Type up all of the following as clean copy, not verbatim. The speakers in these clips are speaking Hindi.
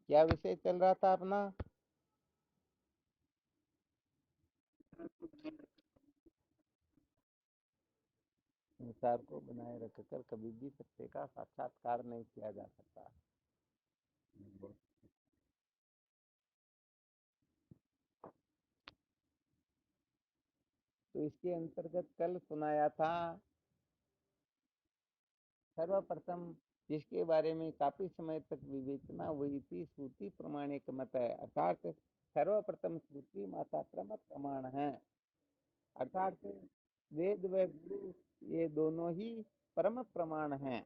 क्या विषय चल रहा था अपना? संसार को बनाए रखकर कभी भी सत्य का साक्षात्कार नहीं किया जा सकता। तो इसके अंतर्गत कल सुनाया था, सर्वप्रथम जिसके बारे में काफी समय तक विवेचना हुई थी, श्रुति प्रमाणिक मत है, अर्थात सर्वप्रथम श्रुति माता प्रमत प्रमाण है। अर्थात वेद व गुरु ये दोनों ही परम प्रमाण हैं।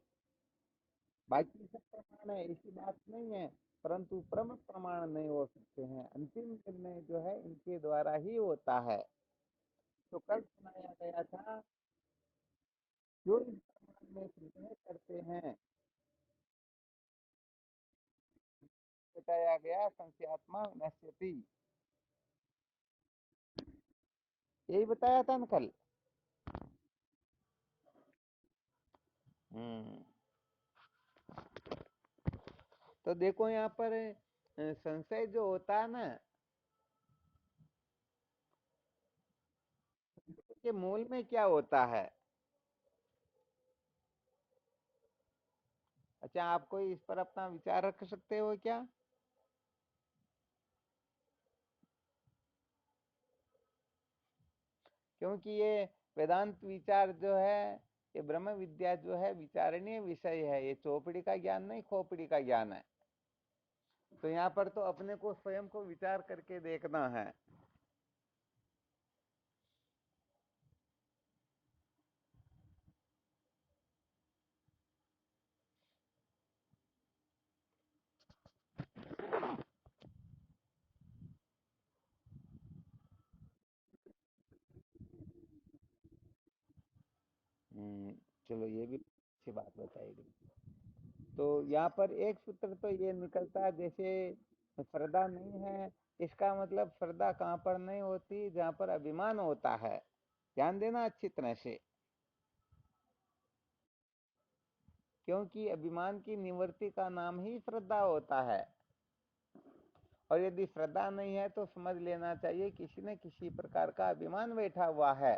बाकी सब प्रमाण है, ऐसी बात नहीं है, परंतु परम प्रमाण नहीं हो सकते हैं। अंतिम निर्णय जो है इनके द्वारा ही होता है। तो कल सुनाया गया था, जो इस प्रमाण में संदेह करते हैं, बताया गया संशयात्मा विनश्यति। यही बताया था ना कल। हम्म। तो देखो यहाँ पर संशय जो होता है ना, के मूल में क्या होता है? अच्छा, आप कोई इस पर अपना विचार रख सकते हो क्या? क्योंकि ये वेदांत विचार जो है, ये ब्रह्म विद्या जो है विचारणीय विषय है। ये चौपड़ी का ज्ञान नहीं, खोपड़ी का ज्ञान है। तो यहाँ पर तो अपने को स्वयं को विचार करके देखना है। चलो, ये भी अच्छी बात बताई गई। तो यहाँ पर एक सूत्र तो ये निकलता है, जैसे श्रद्धा नहीं है, इसका मतलब श्रद्धा कहाँ पर नहीं होती? जहाँ पर अभिमान होता है। ध्यान देना अच्छी तरह से, क्योंकि अभिमान की निवृत्ति का नाम ही श्रद्धा होता है। और यदि श्रद्धा नहीं है तो समझ लेना चाहिए किसी न किसी प्रकार का अभिमान बैठा हुआ है।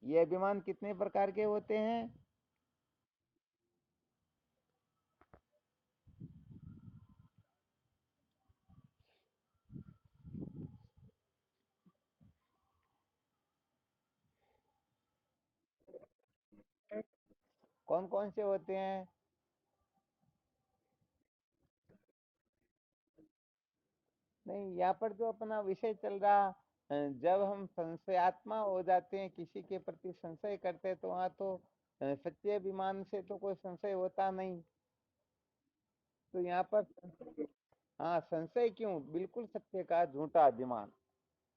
ये अभिमान कितने प्रकार के होते हैं? कौन कौन से होते हैं? नहीं, यहाँ पर जो अपना विषय चल रहा, जब हम संशयात्मा हो जाते हैं, किसी के प्रति संशय करते हैं, तो वहाँ तो सच्चे अभिमान से तो कोई संशय होता नहीं। तो यहाँ पर हाँ, संशय क्यों? बिल्कुल सत्य का झूठा अभिमान।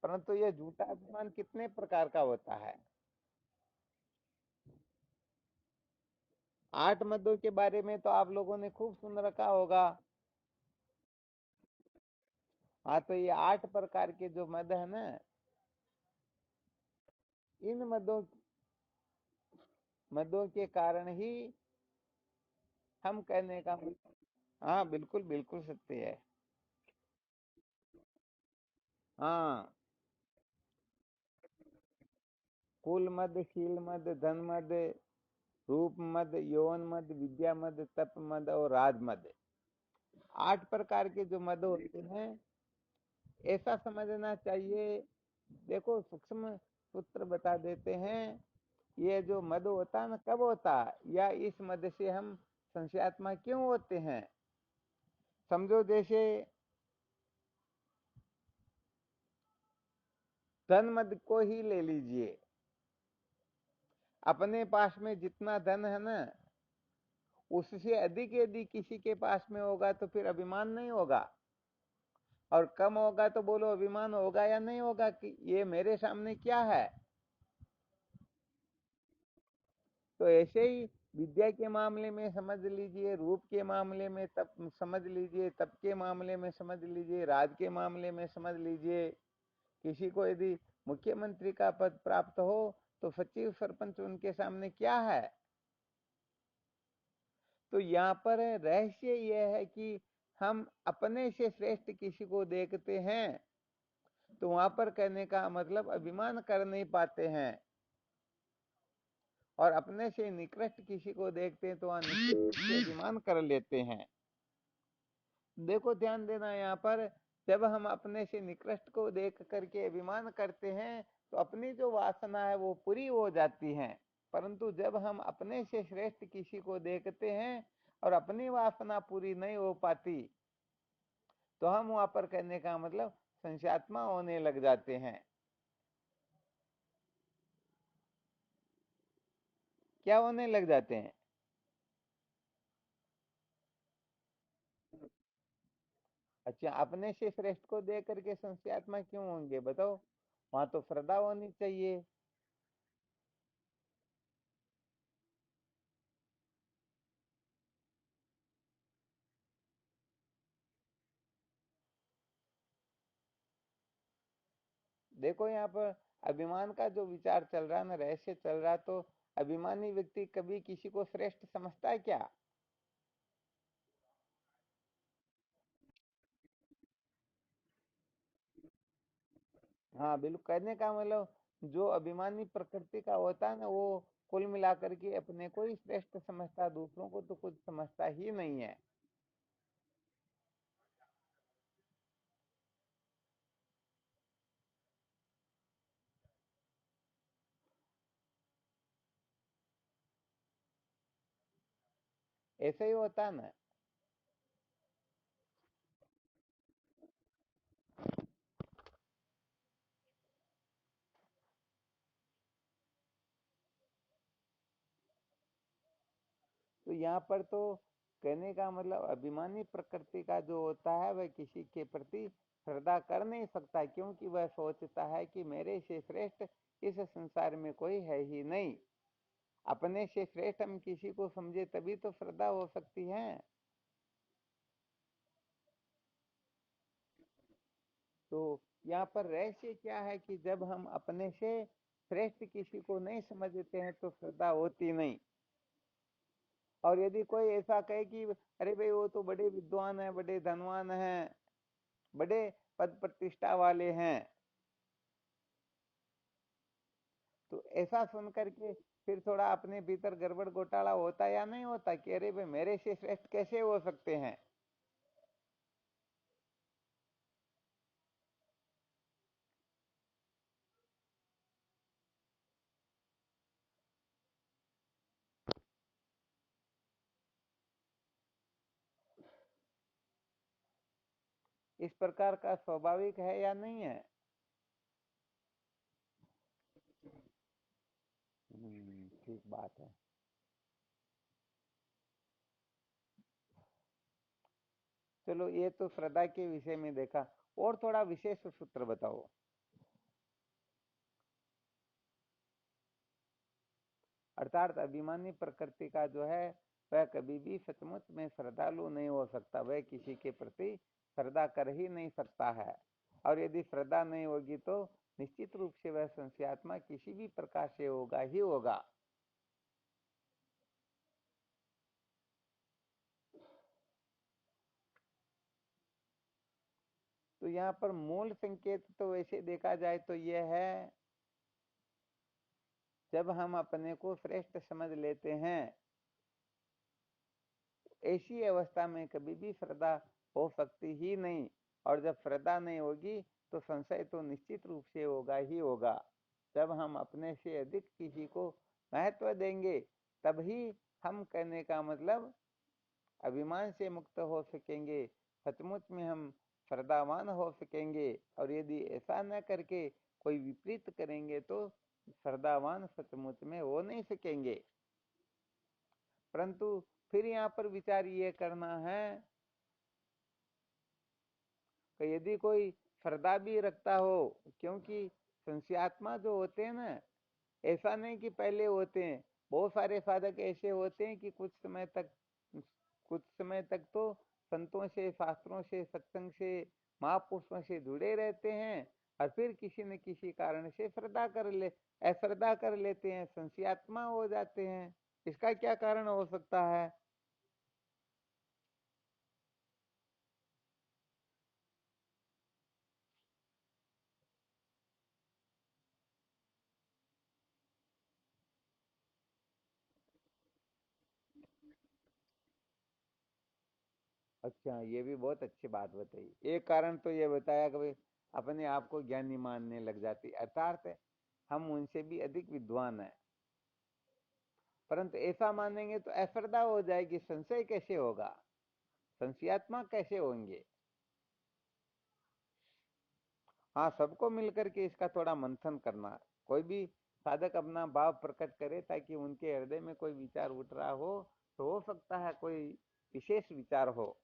परंतु ये झूठा अभिमान कितने प्रकार का होता है? 8 मदों के बारे में तो आप लोगों ने खूब सुन रखा होगा। हाँ, तो ये 8 प्रकार के जो मद है ना, इन मदों के कारण ही हम कहने का हाँ, बिल्कुल बिल्कुल सत्य है। हाँ, कुल मद, शील मद, धन मद, रूप मद, यौवन मद, विद्या मद, तप मद और राज मद। 8 प्रकार के जो मद होते हैं, ऐसा समझना चाहिए। देखो, सूक्ष्म सूत्र बता देते हैं। ये जो मद होता है ना, कब होता है, या इस मद से हम संशयात्मा क्यों होते हैं? समझो, जैसे धन मद को ही ले लीजिए। अपने पास में जितना धन है ना, उससे अधिक यदि किसी के पास में होगा तो फिर अभिमान नहीं होगा। और कम होगा तो बोलो अभिमान होगा या नहीं होगा, कि ये मेरे सामने क्या है। तो ऐसे ही विद्या के मामले में समझ लीजिए, रूप के मामले में तप समझ लीजिए, तप के मामले में समझ लीजिए, राज के मामले में समझ लीजिए। किसी को यदि मुख्यमंत्री का पद प्राप्त हो, तो सचिव सरपंच उनके सामने क्या है? तो यहाँ पर रहस्य यह है कि हम अपने से श्रेष्ठ किसी को देखते हैं तो वहां पर कहने का मतलब अभिमान कर नहीं पाते हैं, और अपने से निकृष्ट किसी को देखते हैं तो वहां निश्चित रूप से अभिमान कर लेते हैं। देखो ध्यान देना यहाँ पर, जब हम अपने से निकृष्ट को देख करके अभिमान करते हैं तो अपनी जो वासना है वो पूरी हो जाती है, परंतु जब हम अपने से श्रेष्ठ किसी को देखते हैं और अपनी वासना पूरी नहीं हो पाती तो हम वहां पर कहने का मतलब संशयात्मा होने लग जाते हैं। क्या होने लग जाते हैं? अच्छा, अपने से श्रेष्ठ को देख करके संशयात्मा क्यों होंगे बताओ? वहां तो श्रद्धा होनी चाहिए। देखो यहाँ पर अभिमान का जो विचार चल रहा है ना, रहस्य चल रहा, तो अभिमानी व्यक्ति कभी किसी को श्रेष्ठ समझता है क्या? हाँ बिल्कुल, कहने का मतलब जो अभिमानी प्रकृति का होता है ना, वो कुल मिलाकर के अपने को ही श्रेष्ठ समझता है, दूसरों को तो कुछ समझता ही नहीं है। ऐसे ही होता है ना। तो यहाँ पर तो कहने का मतलब अभिमानी प्रकृति का जो होता है वह किसी के प्रति श्रद्धा कर नहीं सकता, क्योंकि वह सोचता है कि मेरे से श्रेष्ठ इस संसार में कोई है ही नहीं। अपने से श्रेष्ठ हम किसी को समझे तभी तो श्रद्धा हो सकती है। तो यहाँ पर रहस्य क्या है कि जब हम अपने से श्रेष्ठ किसी को नहीं समझते हैं तो श्रद्धा होती नहीं। और यदि कोई ऐसा कहे कि अरे भाई वो तो बड़े विद्वान है, बड़े धनवान हैं, बड़े पद प्रतिष्ठा वाले हैं, तो ऐसा सुन करके फिर थोड़ा अपने भीतर गड़बड़ घोटाला होता या नहीं होता कि अरे भाई मेरे से श्रेष्ठ कैसे हो सकते हैं? इस प्रकार का स्वाभाविक है या नहीं है? ठीक बात है। चलो ये तो श्रद्धा के विषय में देखा, और थोड़ा विशेष सूत्र बताओ। अर्थात अभिमानी प्रकृति का जो है वह कभी भी सचमुच में श्रद्धालु नहीं हो सकता, वह किसी के प्रति श्रद्धा कर ही नहीं सकता है। और यदि श्रद्धा नहीं होगी तो निश्चित रूप से वह संशयात्मा किसी भी प्रकार से होगा ही होगा। तो यहाँ पर मूल संकेत तो वैसे देखा जाए तो यह है, जब हम अपने को श्रेष्ठ समझ लेते हैं ऐसी अवस्था में कभी भी श्रद्धा हो सकती ही नहीं। और जब श्रद्धा नहीं होगी तो संशय तो निश्चित रूप से होगा ही होगा। जब हम अपने से अधिक किसी को महत्व देंगे तभी हम कहने का मतलब अभिमान से मुक्त हो सकेंगे, सचमुच में हम श्रद्धावान हो सकेंगे। और यदि ऐसा न करके कोई विपरीत करेंगे तो श्रद्धावान सचमुच में हो नहीं सकेंगे। परंतु फिर यहाँ पर विचार ये करना है कि यदि कोई श्रद्धा भी रखता हो, क्योंकि संशयात्मा जो होते हैं ना, ऐसा नहीं कि पहले होते हैं, बहुत सारे साधक ऐसे होते हैं कि कुछ समय तक तो संतों से, शास्त्रों से, सत्संग से, महापुरुषों से जुड़े रहते हैं, और फिर किसी न किसी कारण से अश्रद्धा कर लेते हैं, संशयात्मा हो जाते हैं। इसका क्या कारण हो सकता है? अच्छा, ये भी बहुत अच्छी बात बताई। एक कारण तो ये बताया कि भाई अपने आप को ज्ञानी मानने लग जाती, अर्थात हम उनसे भी अधिक विद्वान हैं। परंतु ऐसा मानेंगे तो अश्रद्धा हो जाएगी, संशय कैसे होगा, संशयात्मक कैसे होंगे। हाँ, सबको मिलकर के इसका थोड़ा मंथन करना, कोई भी साधक अपना भाव प्रकट करे ताकि उनके हृदय में कोई विचार उठ रहा हो, तो हो सकता है कोई विशेष विचार हो।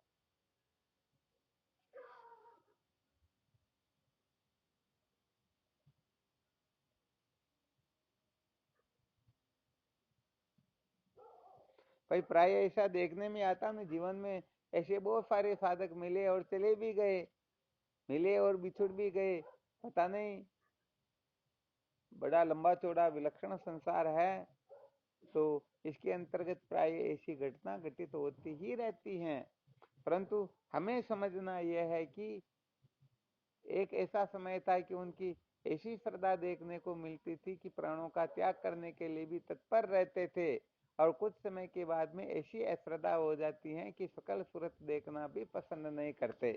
भाई प्राय ऐसा देखने में आता ना जीवन में, ऐसे बहुत सारे साधक मिले और चले भी गए, मिले और बिछुड़ भी गए, पता नहीं, बड़ा लंबा चौड़ा विलक्षण संसार है। तो इसके अंतर्गत प्राय ऐसी घटना घटित होती ही रहती हैं। परंतु हमें समझना यह है कि एक ऐसा समय था कि उनकी ऐसी श्रद्धा देखने को मिलती थी कि प्राणों का त्याग करने के लिए भी तत्पर रहते थे, और कुछ समय के बाद में ऐसी अश्रद्धा हो जाती है कि सकल सूरत देखना भी पसंद नहीं करते।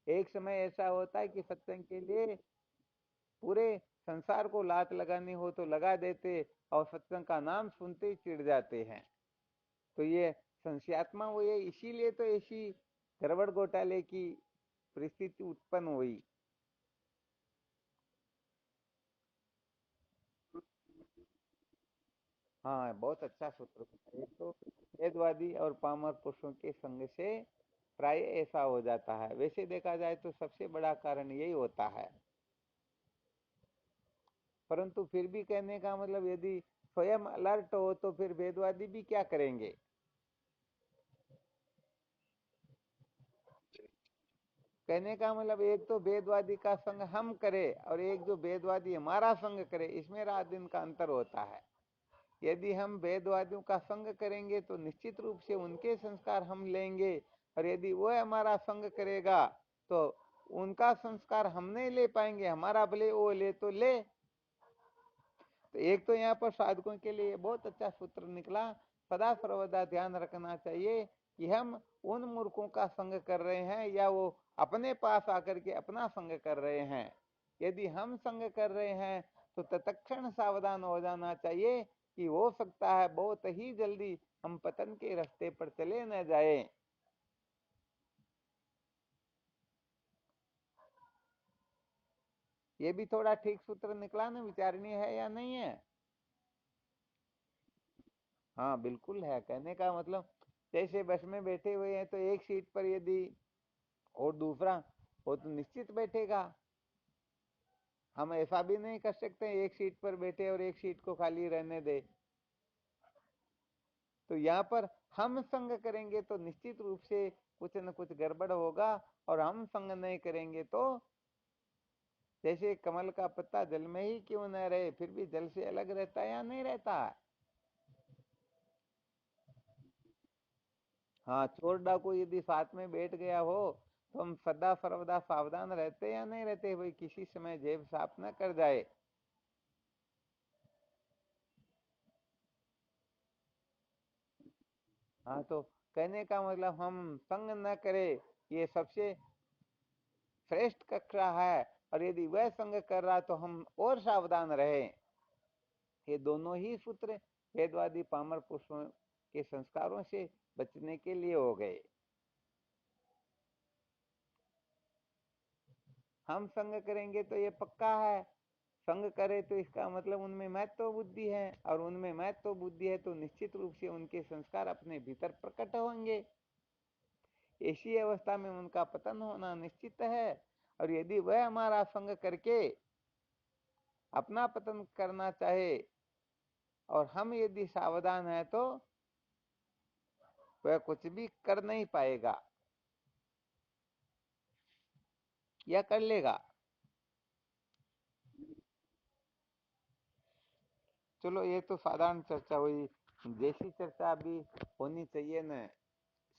एक समय ऐसा होता है कि सत्संग के लिए पूरे संसार को लात लगानी हो तो लगा देते, और सत्संग का नाम सुनते ही चिढ़ जाते हैं। तो ये संशयात्मा हुई है, इसीलिए तो ऐसी गड़बड़ घोटाले की परिस्थिति उत्पन्न हुई। हाँ, बहुत अच्छा सूत्र बताया। एक तो वेदवादी और पामर पुरुषों के संग से प्राय ऐसा हो जाता है। वैसे देखा जाए तो सबसे बड़ा कारण यही होता है। परंतु फिर भी कहने का मतलब, यदि स्वयं अलर्ट हो तो फिर वेदवादी भी क्या करेंगे। कहने का मतलब, एक तो वेदवादी का संग हम करे और एक जो वेदवादी हमारा संग करे, इसमें रात दिन का अंतर होता है। यदि हम वेदवादियों का संग करेंगे तो निश्चित रूप से उनके संस्कार हम लेंगे, और यदि वह हमारा संग करेगा तो उनका संस्कार हम नहीं ले पाएंगे, हमारा भले वो ले तो ले। तो एक तो यहाँ पर साधकों के लिए बहुत अच्छा सूत्र निकला, सदा सर्वदा ध्यान रखना चाहिए कि हम उन मूर्खों का संग कर रहे हैं या वो अपने पास आकर के अपना संग कर रहे हैं। यदि हम संग कर रहे हैं तो तत्क्षण सावधान हो जाना चाहिए कि हो सकता है बहुत ही जल्दी हम पतन के रास्ते पर चले न जाए। ये भी थोड़ा ठीक सूत्र निकला ना, विचारणीय है या नहीं है। हाँ बिल्कुल है। कहने का मतलब, जैसे बस में बैठे हुए हैं तो एक सीट पर यदि और दूसरा वो तो निश्चित बैठेगा। हम ऐसा भी नहीं कर सकते एक सीट पर बैठे और एक सीट को खाली रहने दे। तो यहाँ पर हम संग करेंगे तो निश्चित रूप से कुछ न कुछ गड़बड़ होगा, और हम संग नहीं करेंगे तो जैसे कमल का पत्ता जल में ही क्यों न रहे, फिर भी जल से अलग रहता है या नहीं रहता। हाँ, चोर डाकू यदि साथ में बैठ गया हो तो हम सदा सर्वदा सावधान रहते या नहीं रहते, भाई किसी समय जेब साफ न कर जाए। हाँ, तो कहने का मतलब हम संग न करें, ये सबसे श्रेष्ठ कक्षा है। और यदि वह संग कर रहा तो हम और सावधान रहे। ये दोनों ही सूत्र वेदवादी पामर पुरुषों के संस्कारों से बचने के लिए हो गए। हम संग करेंगे तो ये पक्का है, संग करे तो इसका मतलब उनमें महत्व बुद्धि है, और उनमें महत्व बुद्धि है तो निश्चित रूप से उनके संस्कार अपने भीतर प्रकट होंगे। ऐसी अवस्था में उनका पतन होना निश्चित है। और यदि वह हमारा संग करके अपना पतन करना चाहे और हम यदि सावधान है तो वह कुछ भी कर नहीं पाएगा, या कर लेगा। चलो, ये तो साधारण चर्चा हुई। जैसी चर्चा अभी होनी चाहिए न,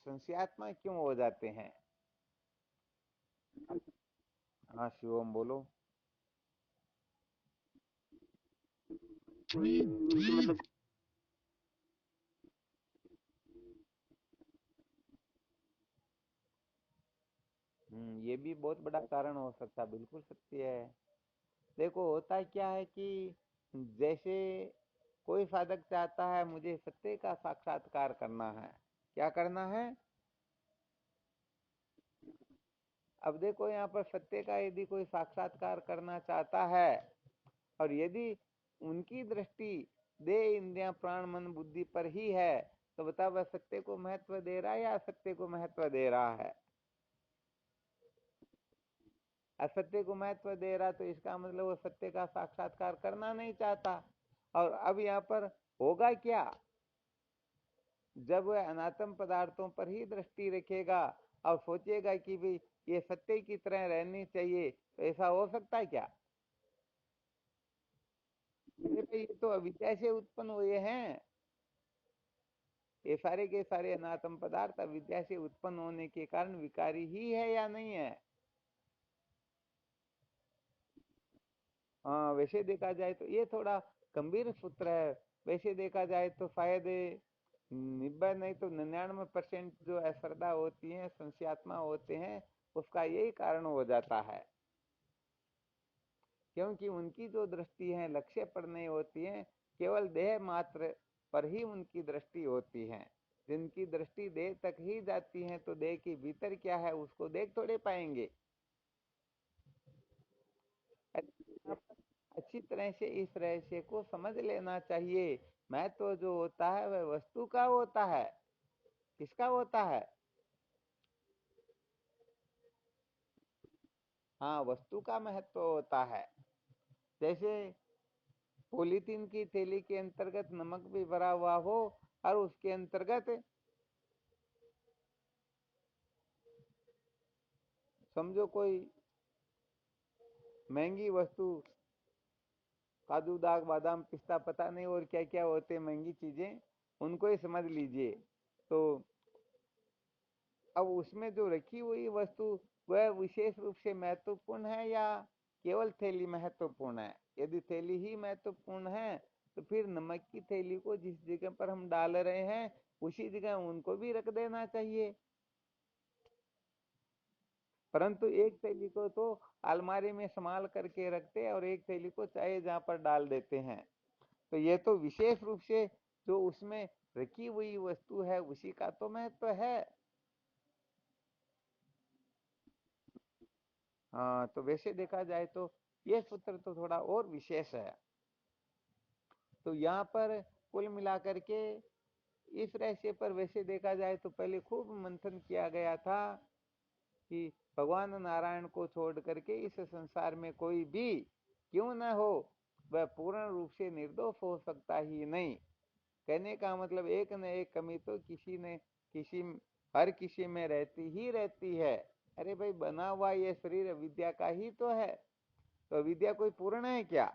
संशयात्मा क्यों हो जाते हैं। हाँ शिवम बोलो। ये भी बहुत बड़ा कारण हो सकता है, बिल्कुल सत्य है। देखो होता क्या है कि जैसे कोई साधक चाहता है मुझे सत्य का साक्षात्कार करना है, क्या करना है? अब देखो यहाँ पर सत्य का यदि कोई साक्षात्कार करना चाहता है और यदि उनकी दृष्टि देह इंद्रियां प्राण मन बुद्धि पर ही है, तो बता वह सत्य को महत्व दे रहा है या असत्य को महत्व दे रहा है? असत्य को महत्व दे रहा, तो इसका मतलब वो सत्य का साक्षात्कार करना नहीं चाहता। और अब यहाँ पर होगा क्या, जब वह अनात्म पदार्थों पर ही दृष्टि रखेगा और सोचेगा कि भाई ये सत्य की तरह रहनी चाहिए, तो ऐसा हो सकता है क्या? ये तो अविद्या से उत्पन्न हुए हैं, ये सारे के सारे अनात्म पदार्थ अविद्या से उत्पन्न होने के कारण विकारी ही है या नहीं है? हाँ, वैसे देखा जाए तो ये थोड़ा गंभीर सूत्र है। वैसे देखा जाए तो शायद 90 नहीं तो 99% जो अश्रद्धा होती है, संशयात्मा होते हैं, उसका यही कारण हो जाता है। क्योंकि उनकी जो दृष्टि है लक्ष्य पर नहीं होती है, केवल देह मात्र पर ही उनकी दृष्टि होती है। जिनकी दृष्टि देह तक ही जाती है तो देह के भीतर क्या है उसको देख थोड़े पाएंगे। अच्छी तरह से इस रहस्य को समझ लेना चाहिए। महत्व जो होता है वह वस्तु का होता है, किसका होता है? हाँ, वस्तु का महत्व होता है। जैसे पॉलीथीन की थैली के अंतर्गत नमक भी भरा हुआ हो और उसके अंतर्गत समझो कोई महंगी वस्तु, काजू दाग बादाम पिस्ता पता नहीं और क्या क्या होते हैं महंगी चीजें, उनको ही समझ लीजिए। तो अब उसमें जो रखी हुई वस्तु वह विशेष रूप से महत्वपूर्ण है या केवल थैली महत्वपूर्ण है? यदि थैली ही महत्वपूर्ण है तो फिर नमक की थैली को जिस जगह पर हम डाल रहे हैं उसी जगह उनको भी रख देना चाहिए। परंतु एक थैली को तो अलमारी में संभाल करके रखते हैं और एक थैली को चाहे जहां पर डाल देते हैं। तो ये तो विशेष रूप से जो उसमें रखी हुई वस्तु है उसी का तो महत्व है। हाँ, तो वैसे देखा जाए तो ये सूत्र तो थोड़ा और विशेष है। तो यहाँ पर कुल मिलाकर के इस रहस्य पर वैसे देखा जाए तो पहले खूब मंथन किया गया था कि भगवान नारायण को छोड़ करके इस संसार में कोई भी क्यों न हो वह पूर्ण रूप से निर्दोष हो सकता ही नहीं। कहने का मतलब एक न एक कमी तो किसी ने किसी हर किसी में रहती ही रहती है। अरे भाई, बना हुआ ये शरीर अविद्या का ही तो है, तो अविद्या कोई पूर्ण है क्या?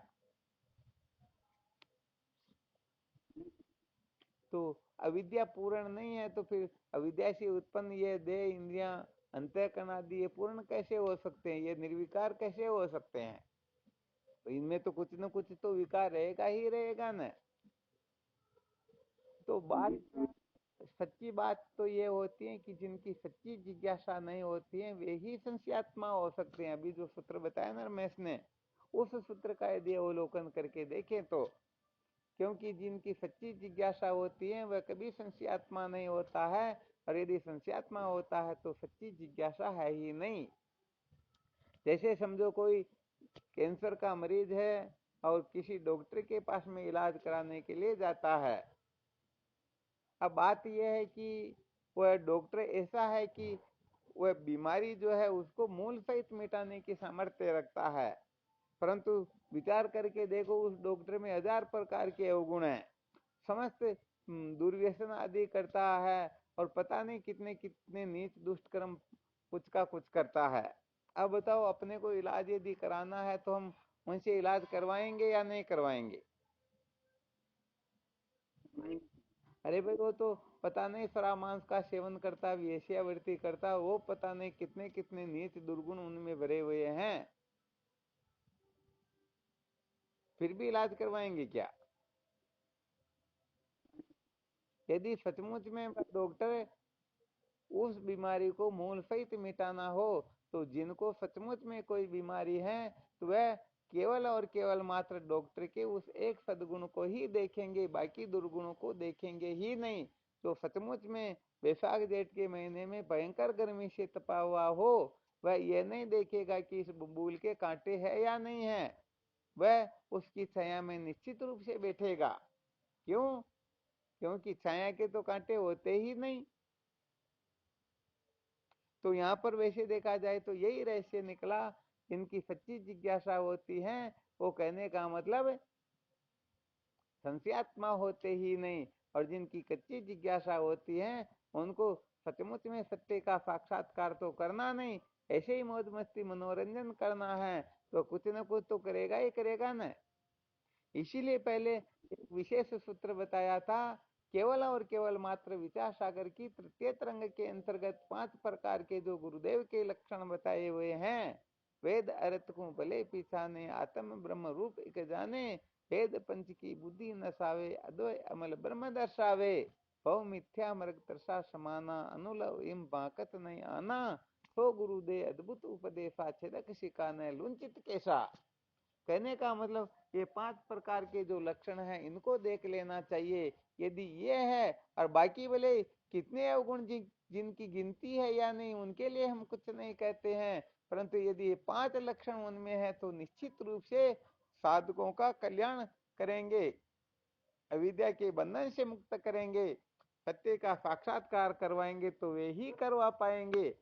तो अविद्या पूर्ण नहीं है तो फिर अविद्या से उत्पन्न ये देह इंद्रियां अंतःकरण आदि ये पूर्ण कैसे हो सकते हैं, ये निर्विकार कैसे हो सकते हैं? तो इनमें तो कुछ न कुछ तो विकार रहेगा ही रहेगा ना। तो बात सच्ची बात तो ये होती है कि जिनकी सच्ची जिज्ञासा नहीं होती है वे ही संशयात्मा हो सकते हैं। अभी जो सूत्र बताया ना रमेश ने, उस सूत्र का यदि अवलोकन करके देखें तो, क्योंकि जिनकी सच्ची जिज्ञासा होती है वह कभी संशयात्मा नहीं होता है, और यदि संशयात्मा होता है तो सच्ची जिज्ञासा है ही नहीं। जैसे समझो कोई कैंसर का मरीज है और किसी डॉक्टर के पास में इलाज कराने के लिए जाता है। अब बात यह है कि वह डॉक्टर ऐसा है कि वह बीमारी जो है उसको मूल सहित मिटाने की सामर्थ्य रखता है, परंतु विचार करके देखो उस डॉक्टर में हजार प्रकार के अवगुण हैं, समस्त दुर्व्यसन आदि करता है और पता नहीं कितने कितने नीच दुष्ट कर्म कुछ का कुछ करता है। अब बताओ, अपने को इलाज यदि कराना है तो हम उनसे इलाज करवाएंगे या नहीं करवाएंगे? अरे भाई, वो तो पता नहीं शराब मांस का सेवन करता, वेश्यावृत्ति करता, वो पता नहीं कितने कितने नीच दुर्गुण उनमें भरे हुए हैं, फिर भी इलाज करवाएंगे क्या? यदि सचमुच में डॉक्टर उस बीमारी को मूल सहित मिटाना हो, तो जिनको सचमुच में कोई बीमारी है तो वह केवल और केवल मात्र डॉक्टर के उस एक सद्गुण को ही देखेंगे, बाकी दुर्गुणों को देखेंगे ही नहीं। तो सचमुच में वैशाख जेठ के महीने में भयंकर गर्मी से तपा हुआ हो, वह यह नहीं देखेगा कि इस बबूल के कांटे हैं या नहीं है, वह उसकी छाया में निश्चित रूप से बैठेगा। क्यों? क्योंकि छाया के तो कांटे होते ही नहीं। तो यहाँ पर वैसे देखा जाए तो यही रहस्य निकला, जिनकी सच्ची जिज्ञासा होती है वो कहने का मतलब संशयात्मा होते ही नहीं, और जिनकी कच्ची जिज्ञासा होती है उनको सचमुच में सत्य का साक्षात्कार तो करना नहीं, ऐसे ही मौज मस्ती मनोरंजन करना है तो कुछ न कुछ तो करेगा ही करेगा ना। इसीलिए पहले एक विशेष सूत्र बताया था, केवल और केवल मात्र विचार सागर की तृतीय तरंग के अंतर्गत 5 प्रकार के जो गुरुदेव के लक्षण बताए हुए हैं, वेद अर्थ को भले पीछाने, आत्म ब्रह्म रूप एक जाने, वेद पंच की बुद्धि न सावे, अद्वय अमल ब्रह्म दर्शावे, भव मिथ्या मृग तरसा समाना, अनुलव इम बाकत नहीं आना, तो गुरुदेव अद्भुत उपदेशा छेदक सिखाने लुंचित कैसा। कहने का मतलब ये 5 प्रकार के जो लक्षण हैं इनको देख लेना चाहिए। यदि ये है, और बाकी बोले कितने अवगुण जिनकी गिनती है या नहीं उनके लिए हम कुछ नहीं कहते हैं, परंतु यदि ये 5 लक्षण उनमें है तो निश्चित रूप से साधकों का कल्याण करेंगे, अविद्या के बंधन से मुक्त करेंगे, सत्य का साक्षात्कार करवाएंगे तो वे ही करवा पाएंगे।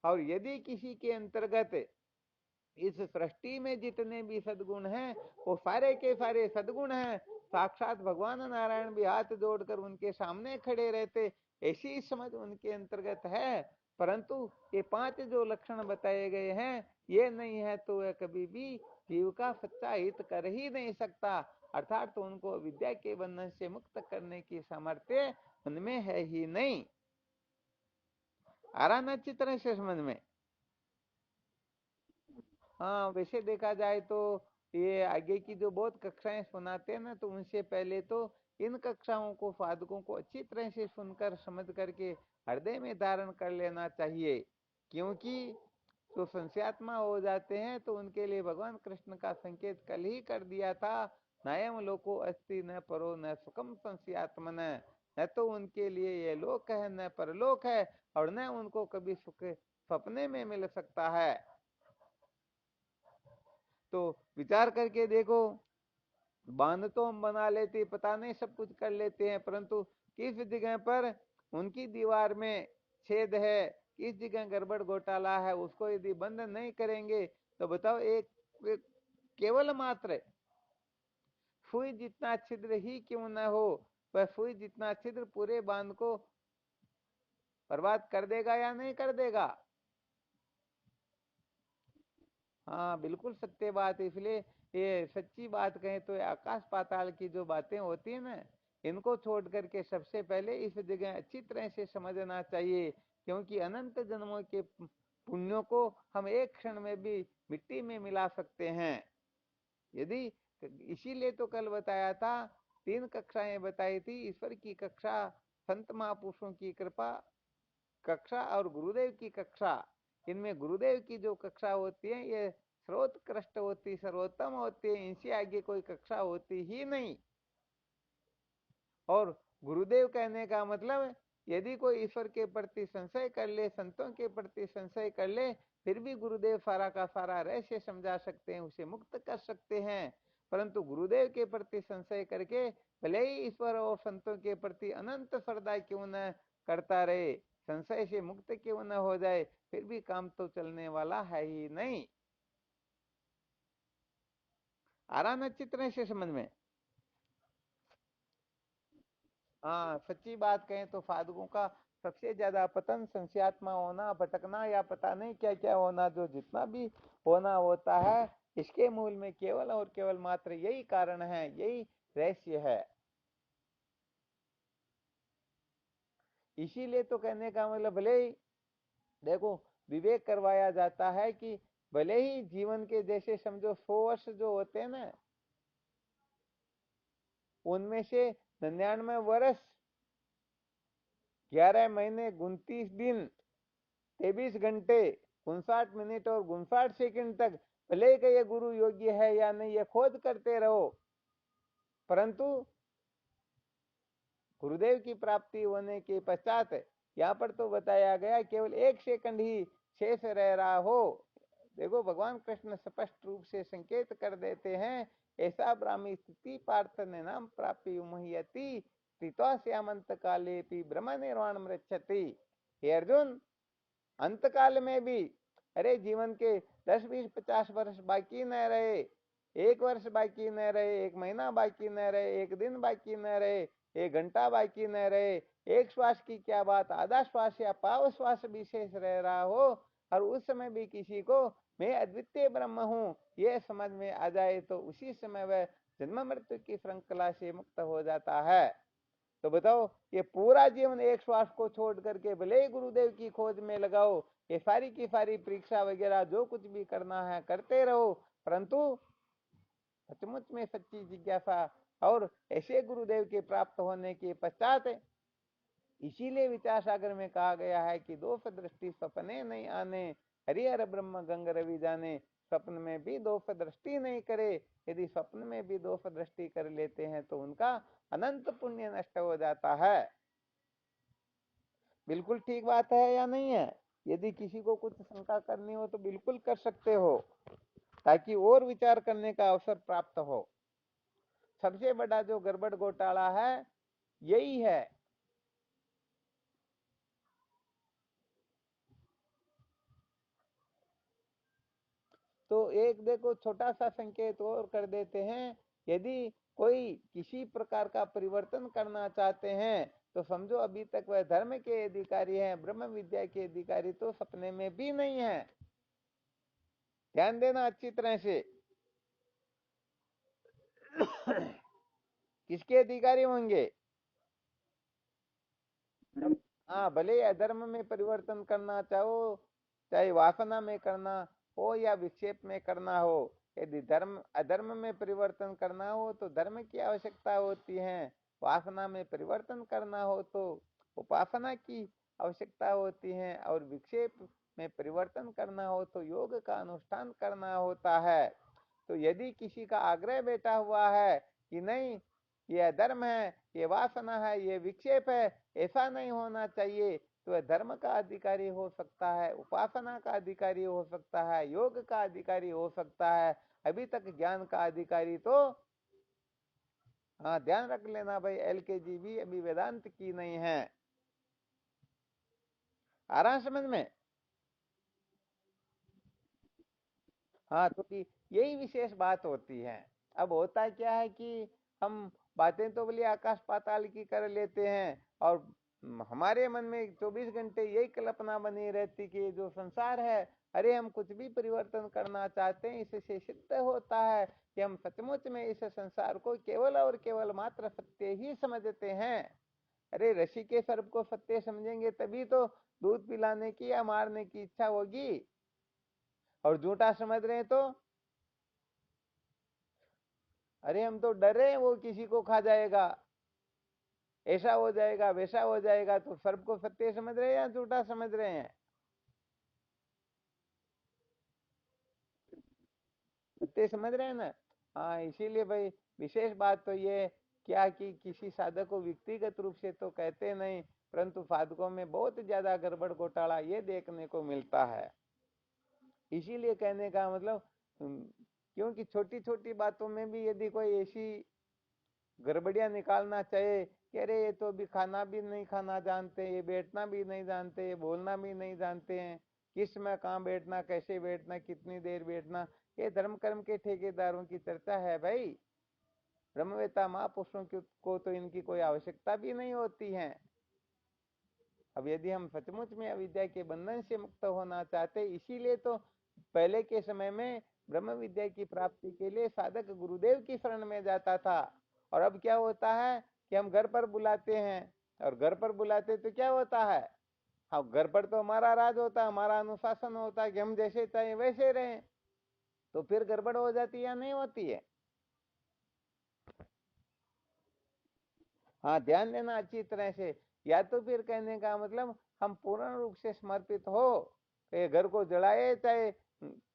और यदि किसी के अंतर्गत इस सृष्टि में जितने भी सद्गुण हैं वो सारे के सारे सद्गुण हैं, साक्षात भगवान नारायण भी हाथ जोड़कर उनके सामने खड़े रहते, ऐसी समझ उनके अंतर्गत है, परंतु ये 5 जो लक्षण बताए गए हैं ये नहीं है तो वह कभी भी जीव का सच्चा हित कर ही नहीं सकता, अर्थात तो उनको विद्या के बंधन से मुक्त करने की सामर्थ्य उनमें है ही नहीं। आ रहा ना अच्छी तरह से समझ में? हाँ, वैसे देखा जाए तो ये आगे की जो बहुत कक्षाएं सुनाते हैं ना, तो उनसे पहले तो इन कक्षाओं को साधकों को अच्छी तरह से सुनकर समझ करके हृदय में धारण कर लेना चाहिए, क्योंकि जो संशयात्मा हो जाते हैं तो उनके लिए भगवान कृष्ण का संकेत कल ही कर दिया था, नयम लोको अस्ति न परो न सुखम संशयात्मन, न तो उनके लिए ये लोक है न परलोक है, और न उनको कभी सुख सपने में मिल सकता है। तो विचार करके देखो, बांध तो हम बना लेते, पता नहीं सब कुछ कर लेते हैं, परंतु किस जगह पर उनकी दीवार में छेद है, किस जगह गड़बड़ घोटाला है, उसको यदि बंद नहीं करेंगे तो बताओ एक केवल मात्र सुई जितना छिद्र ही क्यों न हो, वह सुई जितना छिद्र पूरे बांध को बर्बाद कर देगा या नहीं कर देगा? हाँ, बिल्कुल सत्य बात है। इसलिए ये सच्ची बात कहें तो आकाश पाताल की जो बातें होती है ना, इनको छोड़ करके सबसे पहले इस जगह अच्छी तरह से समझना चाहिए, क्योंकि अनंत जन्मों के पुण्यों को हम एक क्षण में भी मिट्टी में मिला सकते हैं यदि। इसीलिए तो कल बताया था, 3 कक्षाएं बताई थी, ईश्वर की कक्षा, संत महापुरुषों की कृपा कक्षा और गुरुदेव की कक्षा। इनमें गुरुदेव की जो कक्षा होती है ये सर्वोत्कृष्ट होती, सर्वोत्तम होती है, इनसे आगे कोई कक्षा होती ही नहीं। और गुरुदेव कहने का मतलब, यदि कोई ईश्वर के प्रति संशय कर ले, संतों के प्रति संशय कर ले, फिर भी गुरुदेव सारा का सारा रहस्य समझा सकते हैं, उसे मुक्त कर सकते हैं। परंतु गुरुदेव के प्रति संशय करके भले ही ईश्वर और संतों के प्रति अनंत श्रद्धा क्यों न करता रहे, संशय से मुक्त क्यों न हो जाए, फिर भी काम तो चलने वाला है ही नहीं। आ रहा ना चित्र से समझ में? हाँ, सच्ची बात कहें तो साधकों का सबसे ज्यादा पतन संशयात्मा होना, भटकना, या पता नहीं क्या क्या होना, जो जितना भी होना होता है, इसके मूल में केवल और केवल मात्र यही कारण है, यही रहस्य है। इसीलिए तो कहने का मतलब, भले ही देखो विवेक करवाया जाता है कि भले ही जीवन के जैसे समझो 100 वर्ष जो होते हैं ना, उनमें से 99 वर्ष 11 महीने 29 दिन 23 घंटे 59 मिनट और 59 सेकंड तक भले कि ये गुरु योग्य है या नहीं ये खोज करते रहो, परंतु गुरुदेव की प्राप्ति होने के पश्चात यहाँ पर तो बताया गया केवल 1 सेकंड ही शेष रह रहा हो। देखो भगवान कृष्ण स्पष्ट रूप से संकेत कर देते हैं, ऐसा ब्राह्मी स्थिति पार्थ ने नाम प्राप्ति मुह्यति स्थित्वा श्यामंत काले ब्रह्म निर्वाण मृच्छति। हे अर्जुन, अंत काल में भी, अरे जीवन के 10 20 50 वर्ष बाकी न रहे, 1 वर्ष बाकी न रहे, 1 महीना बाकी न रहे, 1 दिन बाकी न रहे, 1 घंटा बाकी न रहे, 1 श्वास की क्या बात, आधा श्वास या पाव श्वास भी शेष रह रहा हो, और उस समय भी किसी को मैं अद्वितीय ब्रह्म हूँ ये समझ में आ जाए तो उसी समय वह जन्म मृत्यु की श्रृंखला से मुक्त हो जाता है। तो बताओ, ये पूरा जीवन 1 श्वास को छोड़ करके भले ही गुरुदेव की खोज में लगाओ, ये सारी की सारी परीक्षा वगैरह जो कुछ भी करना है करते रहो, परंतु सचमुच में सच्ची जिज्ञासा और ऐसे गुरुदेव के प्राप्त होने के पश्चात, इसीलिए विचार सागर में कहा गया है कि दोष दृष्टि सपने नहीं आने, हरिहर ब्रह्म गंग रवि जाने। स्वप्न में भी दोष दृष्टि नहीं करे, यदि स्वप्न में भी दोष दृष्टि कर लेते हैं तो उनका अनंत पुण्य नष्ट हो जाता है। बिल्कुल ठीक बात है या नहीं है? यदि किसी को कुछ शंका करनी हो तो बिल्कुल कर सकते हो, ताकि और विचार करने का अवसर प्राप्त हो। सबसे बड़ा जो गड़बड़ घोटाला है यही है। तो एक देखो छोटा सा संकेत और कर देते हैं, यदि कोई किसी प्रकार का परिवर्तन करना चाहते हैं तो समझो अभी तक वह धर्म के अधिकारी हैं, ब्रह्म विद्या के अधिकारी तो सपने में भी नहीं है। ध्यान देना अच्छी तरह से। किसके अधिकारी होंगे? हाँ, भले अधर्म में परिवर्तन करना चाहो, चाहे वासना में करना हो या विक्षेप में करना हो, यदि धर्म अधर्म में परिवर्तन करना हो तो धर्म की आवश्यकता होती है, वासना में परिवर्तन करना हो तो उपासना की आवश्यकता होती है, और विक्षेप में परिवर्तन करना हो तो योग का अनुष्ठान करना होता है। तो यदि किसी का आग्रह बैठा हुआ है कि नहीं ये अधर्म है, ये वासना है, ये विक्षेप है, ऐसा नहीं होना चाहिए, तो वह धर्म का अधिकारी हो सकता है, उपासना का अधिकारी हो सकता है, योग का अधिकारी हो सकता है, अभी तक ज्ञान का अधिकारी तो, हाँ ध्यान रख लेना भाई, LKG भी अभी वेदांत की नहीं है। आ रहा समझ में? हाँ, तो यही विशेष बात होती है। अब होता क्या है कि हम बातें तो बोली आकाश पाताल की कर लेते हैं, और हमारे मन में 24 घंटे यही कल्पना बनी रहती कि जो संसार है, अरे हम कुछ भी परिवर्तन करना चाहते हैं, इससे सिद्ध होता है कि हम सचमुच में इस संसार को केवल और केवल मात्र सत्य ही समझते हैं। अरे ऋषि के सर्प को सत्य समझेंगे तभी तो दूध पिलाने की या मारने की इच्छा होगी, और झूठा समझ रहे हैं तो अरे हम तो डरे वो किसी को खा जाएगा, ऐसा हो जाएगा वैसा हो जाएगा, तो सर्प को सत्य समझ रहे हैं या झूठा समझ रहे हैं? सत्य समझ रहे हैं ना। हाँ, इसीलिए भाई विशेष बात तो ये क्या कि किसी साधक को व्यक्तिगत रूप से तो कहते नहीं, परंतु साधकों में बहुत ज्यादा गड़बड़ घोटाला ये देखने को मिलता है। इसीलिए कहने का मतलब, क्योंकि छोटी छोटी बातों में भी यदि कोई ऐसी गड़बड़ियां निकालना चाहे कि अरे ये तो अभी खाना भी नहीं खाना जानते, ये बैठना भी नहीं जानते, ये बोलना भी नहीं जानते हैं, किस में कहाँ बैठना, कैसे बैठना, कितनी देर बैठना, ये धर्म कर्म के ठेकेदारों की चर्चा है भाई। ब्रह्मवेत्ता महापुरुषों को तो इनकी कोई आवश्यकता भी नहीं होती है। अब यदि हम सचमुच में अविद्या के बंधन से मुक्त होना चाहते, इसीलिए तो पहले के समय में ब्रह्म विद्या की प्राप्ति के लिए साधक गुरुदेव की शरण में जाता था। और अब क्या होता है कि हम घर पर बुलाते हैं, और घर पर बुलाते तो क्या होता है, हाँ घर पर तो हमारा राज होता है, हमारा अनुशासन होता है कि हम जैसे चाहे वैसे रहें, तो फिर गड़बड़ हो जाती है या नहीं होती है? हाँ, ध्यान देना अच्छी तरह से। या तो फिर कहने का मतलब हम पूर्ण रूप से समर्पित हो, तो घर को जलाए चाहे